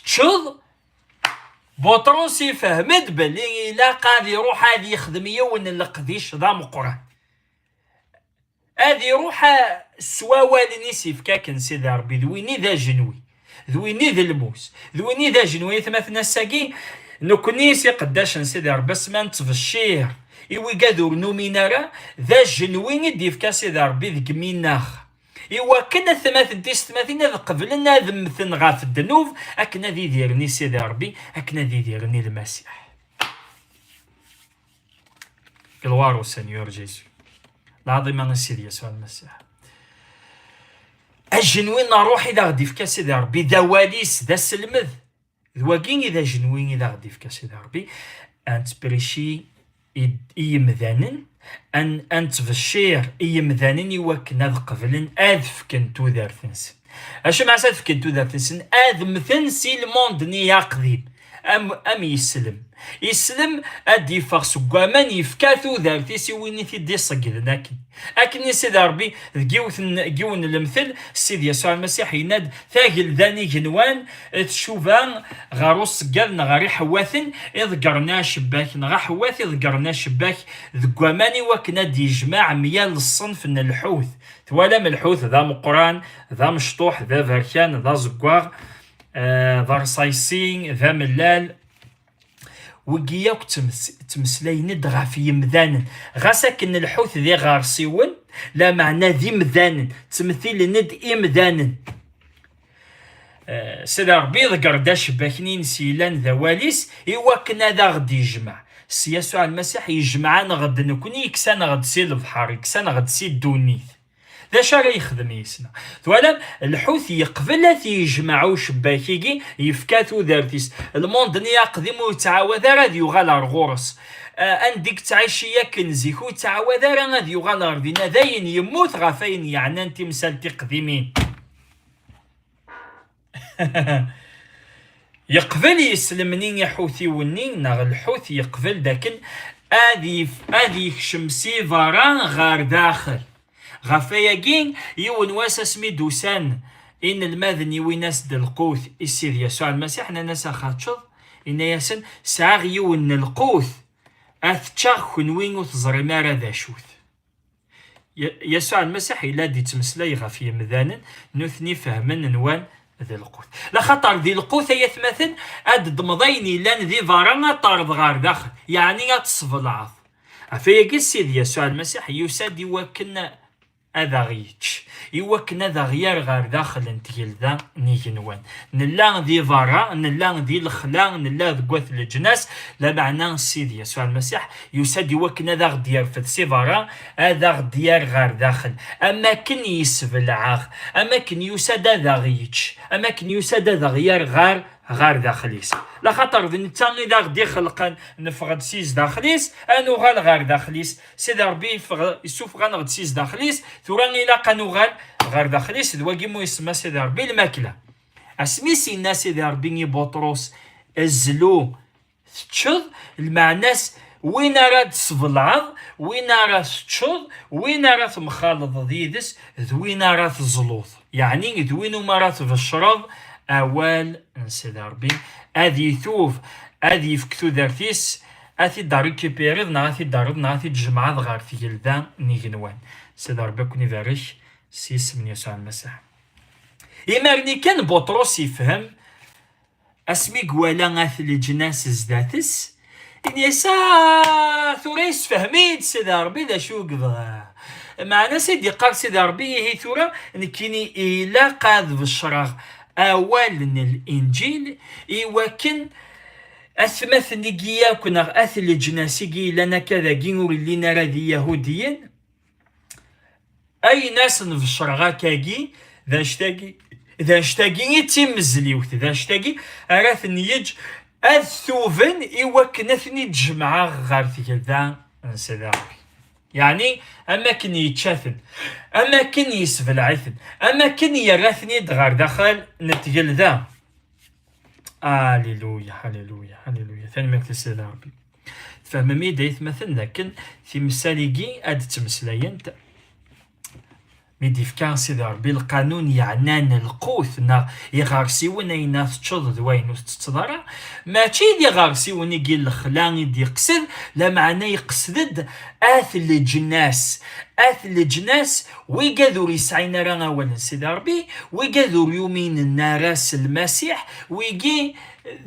تشض. بطرس يفهمد بلي إلا قاعد يروح هادي يخدم يون القديش ذا مقران هذه روح سواوالني سيفكاكن سيدي ربي ذويني ذا جنوي ذويني ذا الموس ذويني ذا جنوي ثمثنا ساقي نكوني سي قداش سيدي ربي سمان تفشير إيوي قادو نومينارا ذا جنوي ديفكا سيدي ربي ذك ميناخ إيوا كنا ثماثن تيس ثماثين ذا قبلنا ذمثن غاف الدنوف أكنا ذي ديرني سيدي ربي أكنا ذي ديرني المسيح. الوارو سنيور جيسو العظيم سيدي يسوع المسيح. الجنوين روحي ذا غدي فكا سيدي ربي ذا واليس ذا سلمذ ذواكيني ذا جنوين ذا غدي فكا سيدي ربي أنت بريشي إيمذانن أنت بشير إيمذانن يوكنا ذا قبلن أذفكن تو ذا ثنسن أشو مع سادفكن تو ذا ثنسن أذمثن سي الموند نيا قديم أم يسلم أدي فاس قامان يفكاثو ذاتيسي وين تيدي صقد أكن سيدي ربي جيون المثل سيدي يسوع المسيح يناد ثاقل ذاني جنوان تشوفان غاروس قالنا غاري حواثن إذ قرنا شباك نغا حواث إذ قرنا شباك ذ قاماني وكنا دي جماع ميال الصنف من الحوث ثوالا من الحوث ذا مقران ذا مشطوح ذا فاركان ذا زقواغ ذا رصايسين ذا ملال وقياك تمسلاي ندغى في مذانا غاساكن الحوث ذي غارسيون لا معنى ذي مذانا تمثيل ند إمذانا سيدي ربي ذكر داش باكنين سيلان ذواليس إوكنا ذا غدي يجمع يسوع المسيح يجمعنا غد نكوني يكسانا غد سي البحر يكسانا غد سي الدونيث ذا شا يخدم يسنا توالم الحوت يقبل يجمعو شباكيكي يفكاتو دارتيس الموند نيا قديمو يتعاود راه يغال رغورس انديك تعيشيا كنزيكو تعاود راه يغال ردينا داين يموت غفاين يعني انت مسالتي قديمين يقبل يسلمني حوثي ونين ناغ الحوث يقبل داكن ادي يكشم سيفاران غار داخل غفاياكين يون واس اسمي دوسان ان الماذن يويناس دالقوث السيد يسوع المسيح ناس خاتشض ان ياسن ساغ يون القوث اثتشاغ كنوين وتزري مارا ذا شوث يسوع المسيح إلا دي تمسلاي غفي مذانا نثني فهمن نوان ذي القوث لا خطر ذي القوث يثمثن اد دمضيني لان ذي فارانا طارد غار داخل يعني غتصف العظ عفايا السيد يسوع المسيح يساد يوكن هذا غيتش يوكن هذا غير غار داخل انتيل ذا نيجنوان نلا ذي فارا نلا ذي الخلا نلا ذقوث الجناس لا معنى السيد يسوع المسيح يساد يوكن هذا غدير في السيفارا هذا غدير غار داخل اما كن يسفل عاغ اما كن يساد هذا غيتش اما كن يساد هذا غير غار داخليس لا خاطر نتا اذا غدي خلقان نفغد سيز داخليس انو غال غار داخليس سيدي ربي يسوف غنغد سيز داخليس ثورا الى قانو غار داخليس دواكي مو يسمى سيدي ربي الماكله اسمي سينا سيدي ربي بطرس الزلو تشض المعناس وين راه تصبلعض وين راه تشض وين راه مخالط ديدس ذوين راه تزلوط يعني ذوين ما راه تفشرض اوال سيدي ربي ادي ثوف ادي يفكتو دارتيس اثي دار ريكيبيريض ناثي دارض ناثي تجمع غار في جلدان نيغنوان سيدي ربي كوني فارش سيس من يسوع المسيح يمرني كان بطرس يفهم اسمي قوالا غاث الجناس زداتس ان يسا ثوريس فهميد سيدي ربي ذا شو قضا معنا سيدي قال سيدي ربي هي ثورة نكيني الى قاذ بالشراغ أولا الإنجيل إيوكن أثمث نجيا كنا أثل جناسيجي لنا كذا جينور اللي نرى ذي يهوديين أي ناس في الشرغا كاجي ذا اشتاقي يتمزليوث ذا اشتاقي أراث نيج الثوفن إيوكن أثني تجمع غارثي كذا نسذاقي يعني أماكن يتشاثن أماكن يسفل عثن أماكن يراثني دغار داخل نتجل ذا هاليلويا هاليلويا هاليلويا ثاني مكتب سيدي ربي فهم ميدايث مثلا لكن في مساليكي أد تمسلاين ميديف كان سيدي ربي القانون يعنان القوث نا يغارسي ونينا تشض ذوين وتتضرع ماشي يغارسي ونيجي الخلان يدي يقصد لا معنى يقصد اثل الجناس ويقذر يسعينا رانا اولا سيدي ربي ويقذر يومين الناراس المسيح ويجي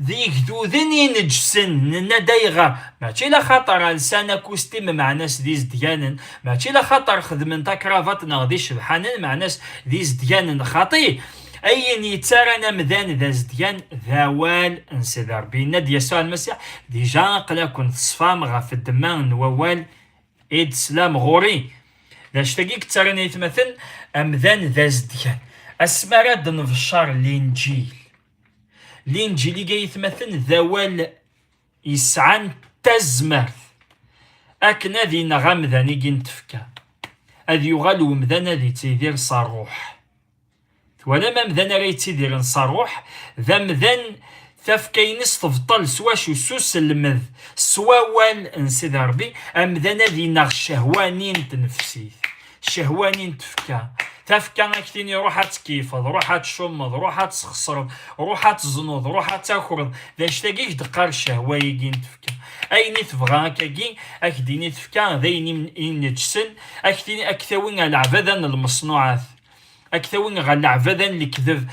ذيك ذوذن ينجسن ندايغا ماشي لا خطر لسانا كوستيم مع ناس ديز ديانن ماشي لا خطر خدمن تا كرافاتنا غادي شبحانن مع ناس ديز ديانن خاطي اين يتسارنا مذان ذا زديان ذاوال نسيدي ربي ند يسوع المسيح ديجا قلا كنت صفام غاف الدمان ووال ايد سلام غوري ذا شتاقيك تسارنا يتمثل امذان ذا زديان اسمراد نفشار الانجيل الانجيل جاي يتمثل ذوال يسعان تزمرث اكن هذه نغام ذاني جنتفكا هذي يغال ومذان هذي تيدير صاروح ولا مذان راه تيدير صاروح ذا مذان تفكينس تفضل سوا شو سوس المذ سوا وال نسيد ربي امذان هذي نغ شهوانين تنفسيث شهوانين تفكا تفكا كتيني روحها تكيفض روحها تشمض روحها تسخسرض روحها تزنوض روحها تاخرض ذا شتاقيك دقار الشهوة يجين تفكا ايني تبغى كاكي اكديني تفكا ذيني ينجسن اكتيني اكثوين العبادن المصنوعات اكثوين غا العبادن اللي كذب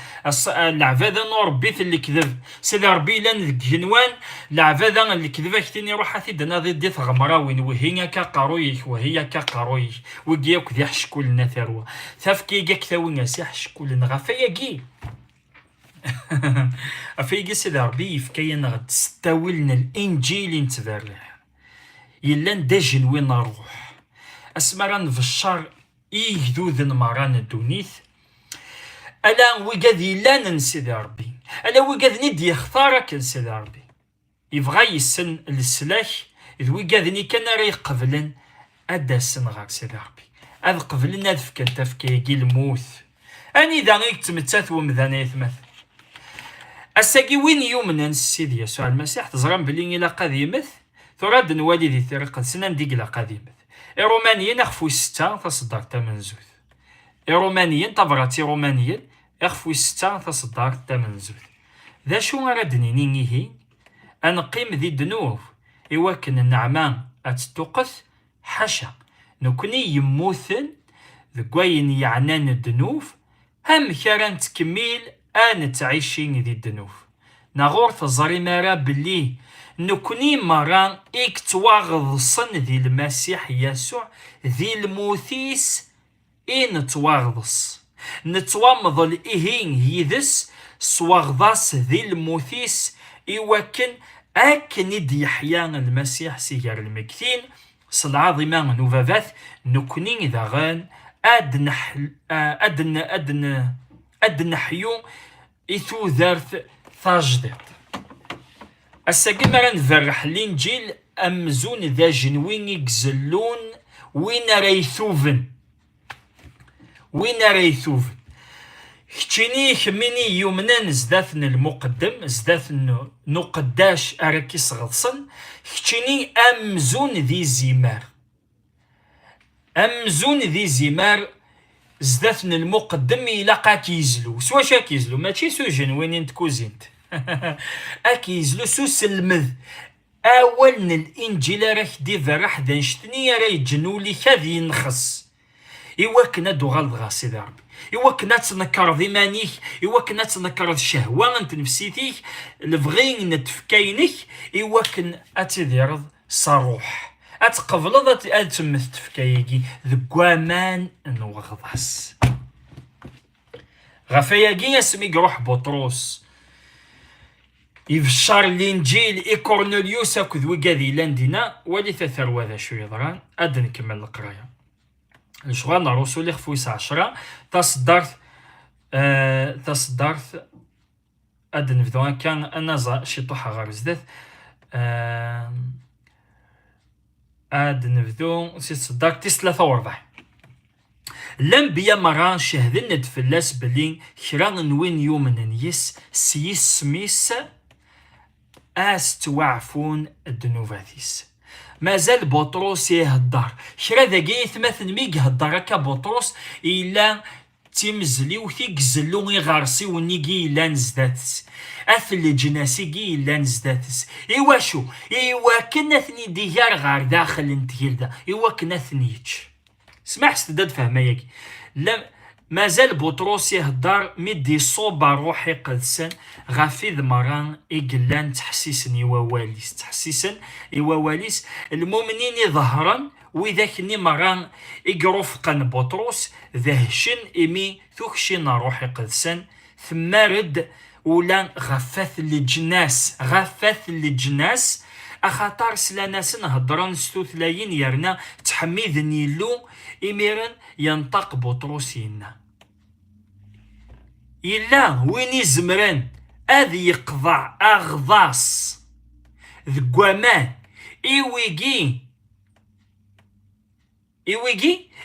العبادن وربيت اللي كذب سيدي ربي لان جنوان العبادن اللي كذب اكتيني روحها تيدنا ضد غمراوين وهي كقرويك وهي كقرويك وجيك ذي حشكول ثروه ثفكي جاك ثوين سي حشكول غفايا جي افيقي سيدي ربي يفكاين غد تستاولنا الانجيل نتبرع يلا نداجن وين نروح اسمران في الشر يهدوذن مران الدونيث الا وقاد يلا نسيدي ربي الا وقاد ندي يختارك نسيدي ربي يبغى يسن السلاح إذ وقادني كان راه قبلن أدا سن غاك سيدي ربي أذ قبلن أذ فكان تفكيكي الموت أني دا غيك تمتات ومذانا يثمث أساقي وين يومنا سيدي يسوع المسيح تزرم بلي إلا قاد يمث ثراد نوالي ذي طريقة سنان ديك إلا قاد يمث إيرومانيين أخفو ستة تصدر تمنزوث إيرومانيين تبراتي رومانيين أخفو ستة تصدر تمنزوث ذا شو غردني نينيهي أنقيم ذي دنوف إواكن النعمان أتتوقف حاشا نكوني يموثن ذكوين يعنان الدنوف هم كاران تكميل أن تعيشين ذي الدنوف نغور تزاري مرا بلي نكوني مران إكتواغضصن ذي المسيح يسوع ذي الموثيس إن تواغضص نتوامض إهين هيدس سواغضاس ذي الموثيس إواكن أكن يحيى المسيح سيجار المكثين صلعظيما نوفافاث نكوني إذا غان أد نحيو إثو ذارث ثاجدت الساقي مران فرح الإنجيل أمزون ذا جنوين يقزلون وين ريثوفن كتشيني خميني يومنا زداثن المقدم زداثن نقداش أراكيس غلصن كتشيني أمزون ذي زمار زداثن المقدم يلاقا كيزلو سوا شا كيزلو ماشي سو جنوين تكوزينت أكيزلو سو سلمذ أولن الإنجيل راح ديفا راح دانشتني راي جنولي كذي ينخص إواكنا دوغال غاسي ذا ربي إواكنا تنكر ذيمانيك إواكنا تنكر الشهوة انت نفسيتيك الفغين نتفكينك إواكن أتذيرض صاروح أتقبلض أتمث تفكيكي ذكوامان نوغضاس غفاياكي اسمي روح بطروس يفشار الانجيل اي كورنيليوس اكد وكاذي لاندينا ولي تثروا ذا شو يضران اد نكمل القرايه الشغال الرسول خفويس 10 تصدرت اد نبدو كان انا شي طوحه غير زدات اد نبدو سي صدرت 43 الانبياء مران شهدن ندفلاس بلين كران وين يومن يس سيس سميس توعفون الدنوفاتيس مازال بطرس يهدر شرا ذاكي ثماثن ميك هدر هكا بطرس إلا تيمزلي وثيك زلو يغارسي ونيكي إلا نزداتس أثل جناسيكي إلا نزداتس إوا شو إوا كنا ثني ديار غار داخل انتيل دا إوا كنا ثنيتش سمح ستداد فهماياكي لا مازال بطرس يهدر مدي صوب روحي قدسن غافي ذمران إقلان تحسيسن إيواليس المؤمنين ظهرا وإذا كني مران إقرفقن بطرس ذهشن إمي ثوكشن روحي قدسن ثم رد ولا غفاث الجناس أخاطر سلاناسن هدران ستوثلاين يرنا تحميذ نيلو إميرن ينطق بطرس ينا إلا وين يزمرن أذ يقضع أغضاس ذكوامان إيويجي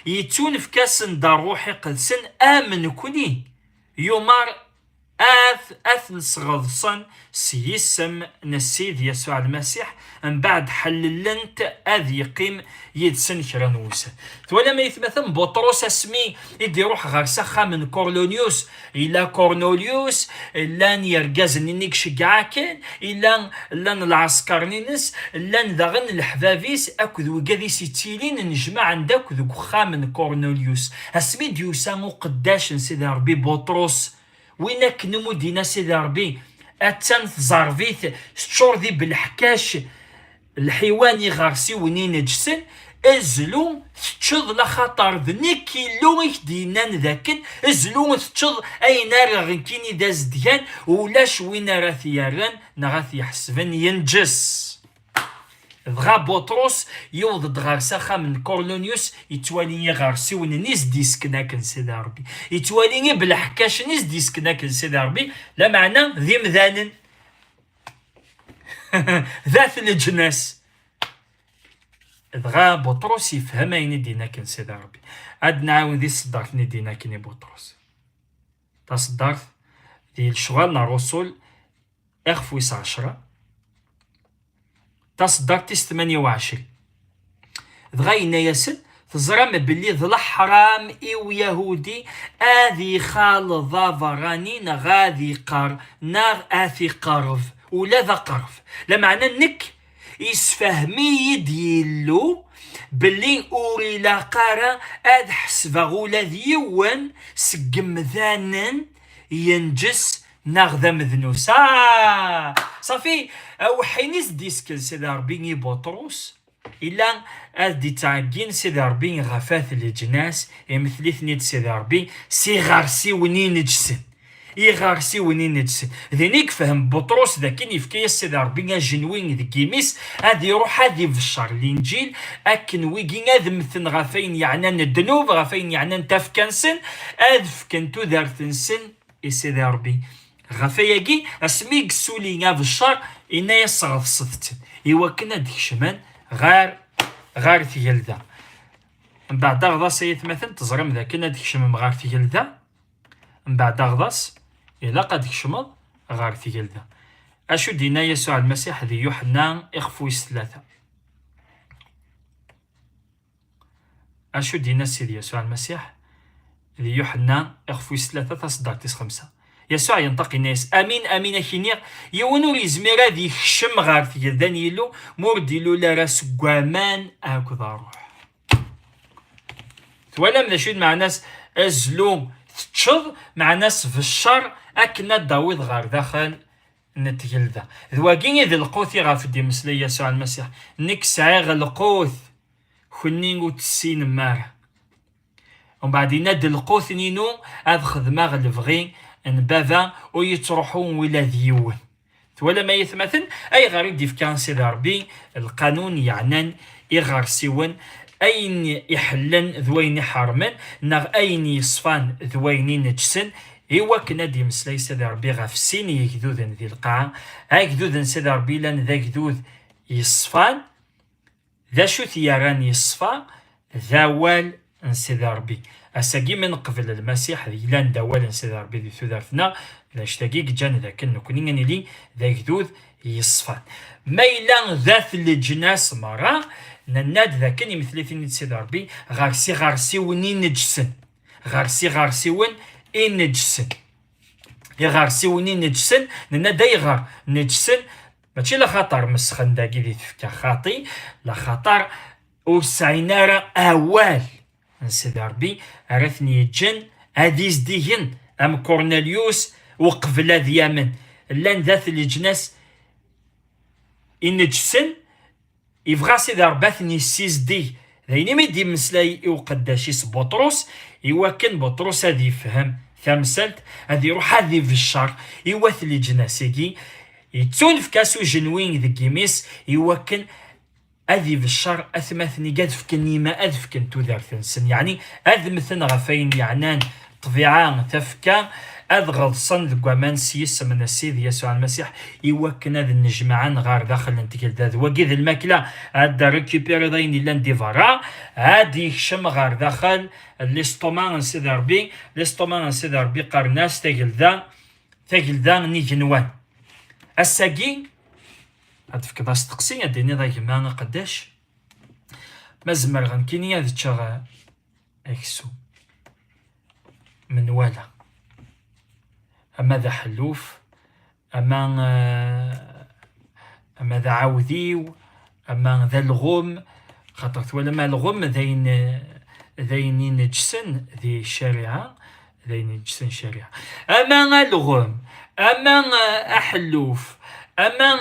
يتون في كاسن دار روحي قدسن آمن كوني يومار آث نصغضصن سيسم نسيد يسوع المسيح من بعد حللنت أذ يقيم يدسن كرانوس ولا ما يثبتن بطرس اسمي يدي روح غير سخا من كورنيليوس إلا كورنيليوس إلا يرجز نيك شجاكن إلا العسكر نينس إلا ذغن الحبابيس أكذ وكذي ستيلين نجمع عندك ذو خا من كورنيليوس اسمي ديوسامو قداش نسيد ربي بطرس وينك نمو دينا سيدي ربي أتان تزارفيث ستشور ذي بالحكاش الحيواني غارسي ونين نجسن ازلو تشض لخاطر ذنك كيلو يدينان ذاكن ازلو تشض اين راه كيني داز ديان ولاش وين راه ثيارن نغاث يحسبن ينجس. دغا بطرس يوض غار ساخا من كورنونيوس يتوالي غار سيون نيس ديسكنا كن سيدي ربي يتوالي بالحكاش نيس ديسكنا كن سيدي ربي لا معنى ذي مذانن ذات الجناس. دغا بطرس يفهم اين دينا كن سيدي ربي عاد نعاون ذي صدرت دينا كني بطرس تصدرت ذي الشغل الرسل اخفويس 10 تصدر تيس 28 دغاينا ياسن تزرم بلي ذل حرام إو يهودي آذي خال ظافراني نغاذي قار ناغ آثي قرف ولا ذا قرف لمعنى نك يسفهمي يديلو بلي أوري لا قارا آذ حسب غولا ديوان سقم ذانن ينجس ناغذا مذنوس صافي او حينيس ديسكل سيدي ربي بطرس الا ادي تعقين سيدي ربي غفاث الجناس مثلي ثنيد سيدي ربي سي غارسي وني نجسن غارسي وني نجسن ذينيك فهم بطرس ذاكين يفكي سيدي ربي جنوين ذكيميس هادي يروح هادي في الشر الانجيل اكن ويكين هذا مثل غفين يعني الذنوب غفين يعني تفكنسن ادفكنتو دارتنسن سيدي ربي غفاياكي اسميك سولينا في الشر إنا يصغف صدت إوا كنا ديكشمان غار تيلدا من بعد غضاس يتمثل تزرم ذا كنا ديكشمان غار تيلدا من بعد غضاس إلا قد ديكشمض غار تيلدا أشو دينا يسوع المسيح ذي يوحنا إخفويس 3 أشو دينا سيدي يسوع المسيح ذي يوحنا إخفويس 3 تصدق 5 يسوع ينطق الناس امين امين كينيغ يونو يزمير هذي يخشم غار في دانييلو مورديلو لا راس كوامان اكو روح توالم ذا شود مع ناس ازلو تشض مع ناس في الشر اكنا داوود غار داخل نتجل ذا ذواكين ذي القوث غاف دي مسلي يسوع المسيح نك سعيغ القوث خنينغو تسين مار ومن بعد ند القوث نينو هذا خدمة الفغي ان بابا ويتروحون ولا ديون ولا ما يتمثل اي غريب ديف كان سيدي ربي القانون يعنن يغرسيون اين يحلن ذوين حرمن نغ اين يصفان ذوين نجسن ايوا كنا دي مسلاي سيدي ربي غاف سين يكذوذن ذي القاعة هاي كذوذن سيدي ربي لان ذا كذوذ يصفان ذا شو ثياران يصفا ذا وال سيدي ربي أساقي من قبل المسيح ذي لان دوالا سيدي ربي ذي ثوذارتنا لاشتاقيك جان ذاك نكونين لي ذا كذوذ يصفان ميلان ذات الجناس مرة نناد ذاكني مثل سيدي ربي غارسي وني نجسن غارسي ون إن نجسن غارسي وني نجسن نناد يغار نجسن ماشي لا خطر مسخن داكي ذي تفكا خاطي لا خطر وسعينارا أوال سيدي ربي عرفني الجن هاديز ديهن ام كورنيليوس وقبل ذيامن لان ذات الجناس إنجسن يبغى سيدي ربي ثني سيز دي ذيني ميدي مسلاي وقداشيس بطرس إوا كان بطرس هادي يفهم ثمثلت هادي يروح هادي في الشر إوا ثلي جناسيكي يتون في كاسو جنوين ذكيميس إوا كان هذه في الشر أثمثني قد فكني ما أذفكن تودار ثنسن يعني أذمثن غفين يعنان طبيعة تفكا أذغض صن قوامان سيس من السيد يسوع المسيح يوكن هذا النجمعان غار داخل انتقل ذا وقيذ الماكلة هذا ريكوبير ذين لان ديفارا هادي شم غار داخل ليستومان سيد ربي ليستومان سيد ربي قرناس تقل ذا نيجنوان الساقي هاد فكرة استقسي ديني ذا يما قداش مازمر غنكيني هاد تشاغ اكسو من ولا اما ذا حلوف اما ذا عاوذيو اما ذا الغم خاطر ولا ما الغم ذين نجسن ذي الشريعة ذين نجسن شريعة اما الغم اما احلوف اما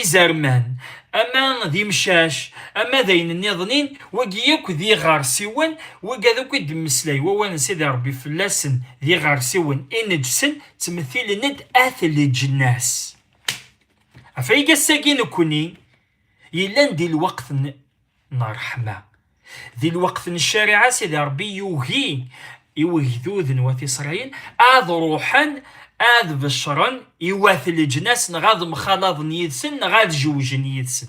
إزرمان اما ذي مشاش اما ذين النظنين وقيوك ذي غارسيون وقاذوك دمسلاي ووان سيدي ربي فلاسن ذي غارسيون انجسن تمثيل ند اثل الجناس افايقا الساقين كوني يلان دي الوقت نرحمه ذي الوقت الشارعة سيدي ربي يوهي نواتي إسرائيل آذ روحا آذ بشرا يواث الجناس نغاذ مخالط نيدسن نغاذ جوج نيدسن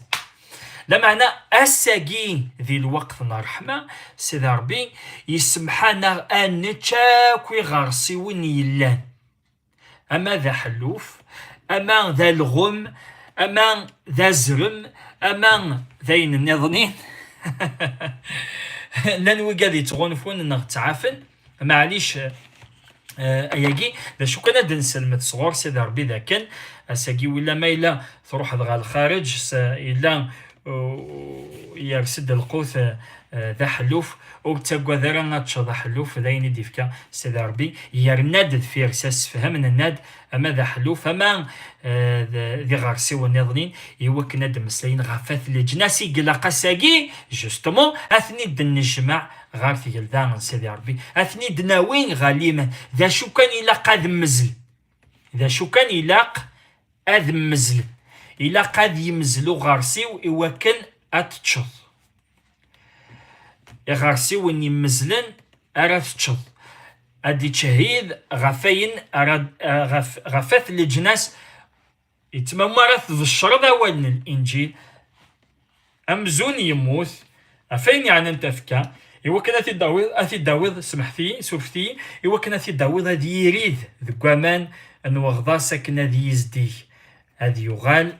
لمعنى أساقي ذي الوقت نرحمة سيدي ربي يسمحنا أن نتشاكوي غارسي وين يلان أما ذا حلوف أما ذا الغم أما ذا زرم أما ذين النظنين لان وقاذ يتغنفون نغتعافن معليش اياكي ذا شو كان دنسلمت صغور سيدي ربي ذا كان اساكي ولا ما الا تروح غا الخارج الا يرسد القوث ذا حلوف او تاكوا ذا راه ذا حلوف ذاين يديفكا سيدي ربي يرناد في رساس فهمنا الناد اما ذا حلوف اما ذي غارسي والنظنين يوكنا دمسلين غافات الجناسي قلا قساقي جوستومون اثني دنجمع غارثي قلدان سيدي ربي اثني دناوين غاليما ذا شو كان يلاق هذا مزل ذا شو كان يلاق هذا مزل يلاق هذا يمزلو غارسي ويوكن اتشظ غارسي وين يمزلن اراد تشظ ادي تشهيد غفاين اراد غفات الجناس يتممرث ذو الشرط اول الانجيل امزون يموت افين يعني انت فكا يوكن اثي داوود سمحتي سوفتي يوكن اثي داوود هذي يريد ذكوامان ان وغضا ساكن هذي يزدي هذي يغال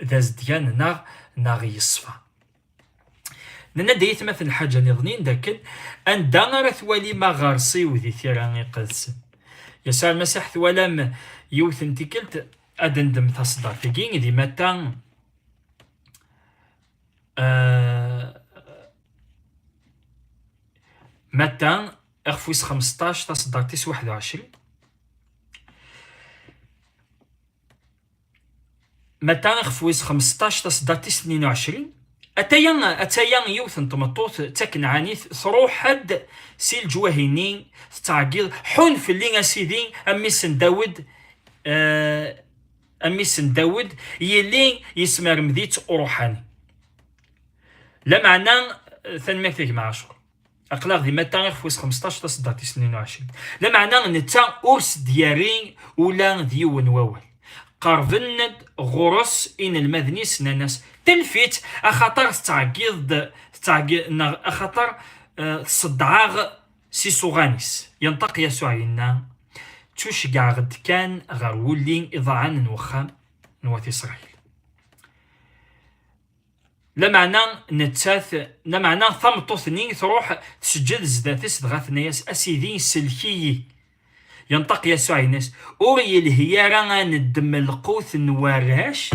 ذا زديان ناغ يصفى لأن دايت مثل الحاجة نظنين داكن أن دانا ثوالي ما غارسي وذي ثيراني قدس يسوع المسيح ثوالام يوثن تيكلت أدندم تصدر تيكين ذي متى متى اخفوس 15 تصدر تيس 21 متى اخفوس 15 تصدر تيس 22 أتايا يوثن تمطوط تاكن عنيث تروح حد سي الجواهيني تعقيل حون في اللي سيدي أمي سن داود يلي يسمر مذيت أروحاني لا معنى ثنمكتك مع عشر أقلاق دي متى فوس 15 تصدر 22 لا معنى نتا أورس دياري ولا ديون واول قربند غرس إن المذني سناناس تلفيت أخطر تعقيد أخطر صدعاغ سيسوغانيس ينطق يسوع لنا تشجع غد كان غير ولين إضاعان نوخام نوات إسرائيل لا معنى نتاث لا معنى ثمطوثني تروح تسجد زداتس دغاث نياس أسيدين سلكي ينطق يسوع الناس أوري الهيارة ندم القوث نوارهاش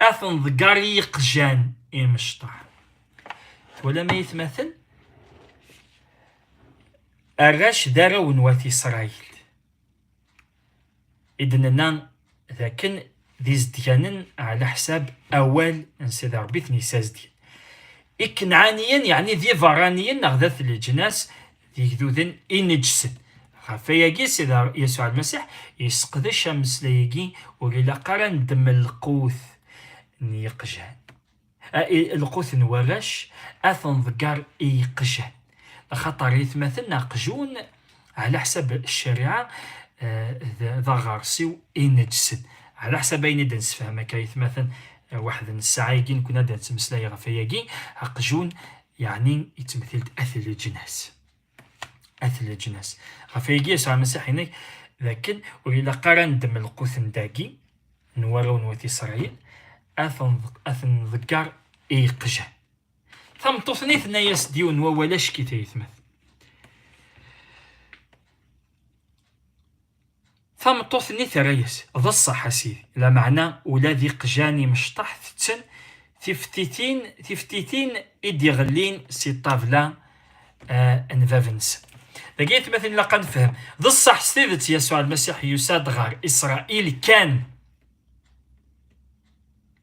أثن ذقاري قجان إمشطح ولا ما يتمثل الراش دارا ونواتي إسرائيل إذننا ذاكن ذي زديانن على حساب أول نسيد ربي ثني سازدين إكنعانيا يعني ذي فرانيا نغذاث الجناس ذي ذوذن إنجسن خفاياكي سيد يسوع المسيح يسقذ الشمس ليكي وإلا قرن دم القوث نيقجان القوث نوغاش أثن ذكار إيقجان خطر يتمثل ناقجون على حسب الشريعة ذا غارسي إنجسن على حسب أين دنس فهما كيتمثل واحد الساعة يجي كنا دنس مسلاي غفاياكي عقجون يعني يتمثل أثل الجناس أثل الجناس غفاياكي يسوع المسيح هناك لكن وإلا قرن دم القوث نداكي نوارو نواتي إسرائيل أثن ذكار إيقجان ثم تصنيف ثناياس ديون وولاش كي تيثمث ثم تصنيف رايس ذا الصح سيدي لا معنى ولا ذي قجاني مشطح ثتن ثفتيتين إدي غلين سي طافلا انفافنس لقيت مثلا لقد نفهم ذا الصح سيدت يسوع المسيح يساد غار إسرائيل كان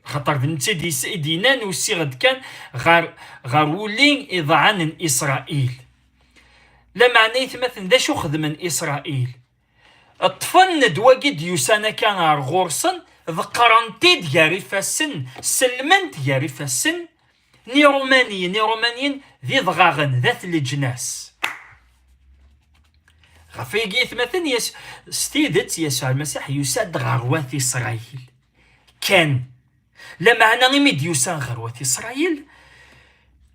خاطر نتا دينان وسيغد كان غار ولي إضعان إسرائيل. لا معنى مثلا ذا شو خدمن إسرائيل الطفن دواقي ديوسانا كان غار غورسن ذقرنتي دياري فاسن سلمنت دياري فاسن نيرومانيين ذي ضغاغن ذات الجناس غفيقيت مثلا ستيدت يسوع المسيح يساد غروات إسرائيل كان لا معنى غيميد يسان غروات إسرائيل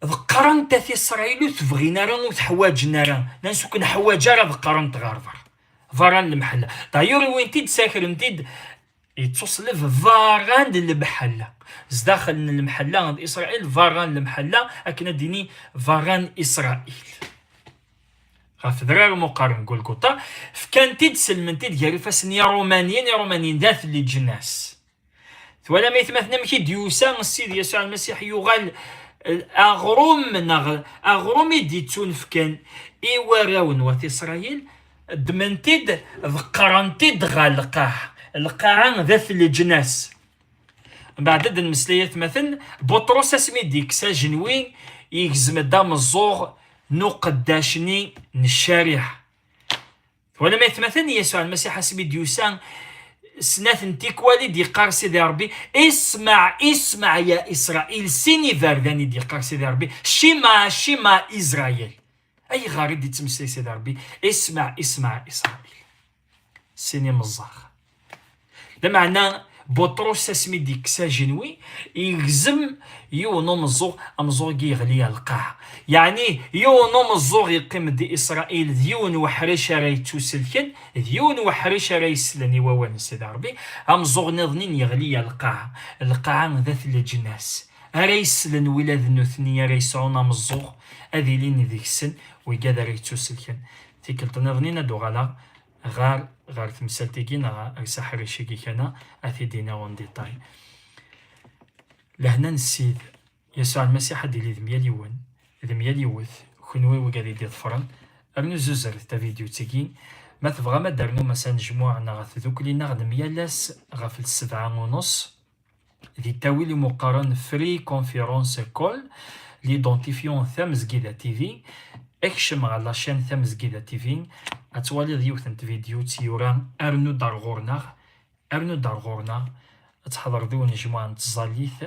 ذقرنت في إسرائيل تبغينا راه وتحواجنا راه ناس كن حواجا راه ذقرنت غارفر فاران المحلة دايور وين تيد ساكر نتيد يتصلف فاران المحلة زداخل المحلة إسرائيل فاران المحلة أكنا ديني فاران إسرائيل غاف ذرار مقارن قولكوطا فكان تيد سلمنتيد ديالي فاسن يا رومانيين ذات اللي جناس ولا ما يتمثل مكي ديوسان السيد يسوع المسيح يغال أغروم يديتون فكان إيواراون وفي إسرائيل دمنتيد ذقرنتيد غالقاع القاعة ذات الجناس بعد المسليات مثلا بطرس اسمي ديك ساجنوي يجزم دام الزوغ نو قداشني الشارع ولا ما يتمثل يسوع المسيح اسمي ديوسان سنات انتيكوالي دي قار سيدي ربي اسمع يا إسرائيل سيني فارداني دي قار سيدي ربي شما إسرائيل أي غارد دي تمسلي سيدي ربي اسمع إسرائيل سيني مزاخ ده معنى بطرس اسمي ديك ساجنوي يجزم يونو مزوغ يغلي القاع يعني يونو مزوغ يقيم دي إسرائيل ديون وحريش راي توسلكن ديون وحريش راي سلني ووان سيدي ربي مزوغ نظنين يغلي القاع ذات الجناس راي سلن ولاد نثنية راي سعونا مزوغ أذي لين ذيك السن ويقاد راي توسلكن تيكلت نظنين دو غلا غار تمثالتيكين سحر شيكي كان أثي دينا ون ديتاي لهنا السيد يسوع المسيح ديالي ذميال يوث خنوي وقادي دي ظفرن أرنو زوزر تا فيديو تيكين ما تبغى ما دارنو مثلا نجموعنا غاف ذوكلينا غدميالاس غاف 7:30 ذي تاويل مقارن فري كونفيرونس كول ليدونتيفيون ثامز كيدا تيفي اكشم على لاشين ثامز كيدا تيفي اتوالي ديوث انت فيديو تيوران ارنو دار غورنا تحضر ذو نجموعة تزاليث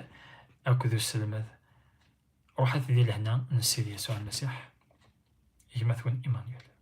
اكو سلمذ روحت ذي لهنا نسيد يسوع المسيح يمثل ايمانويل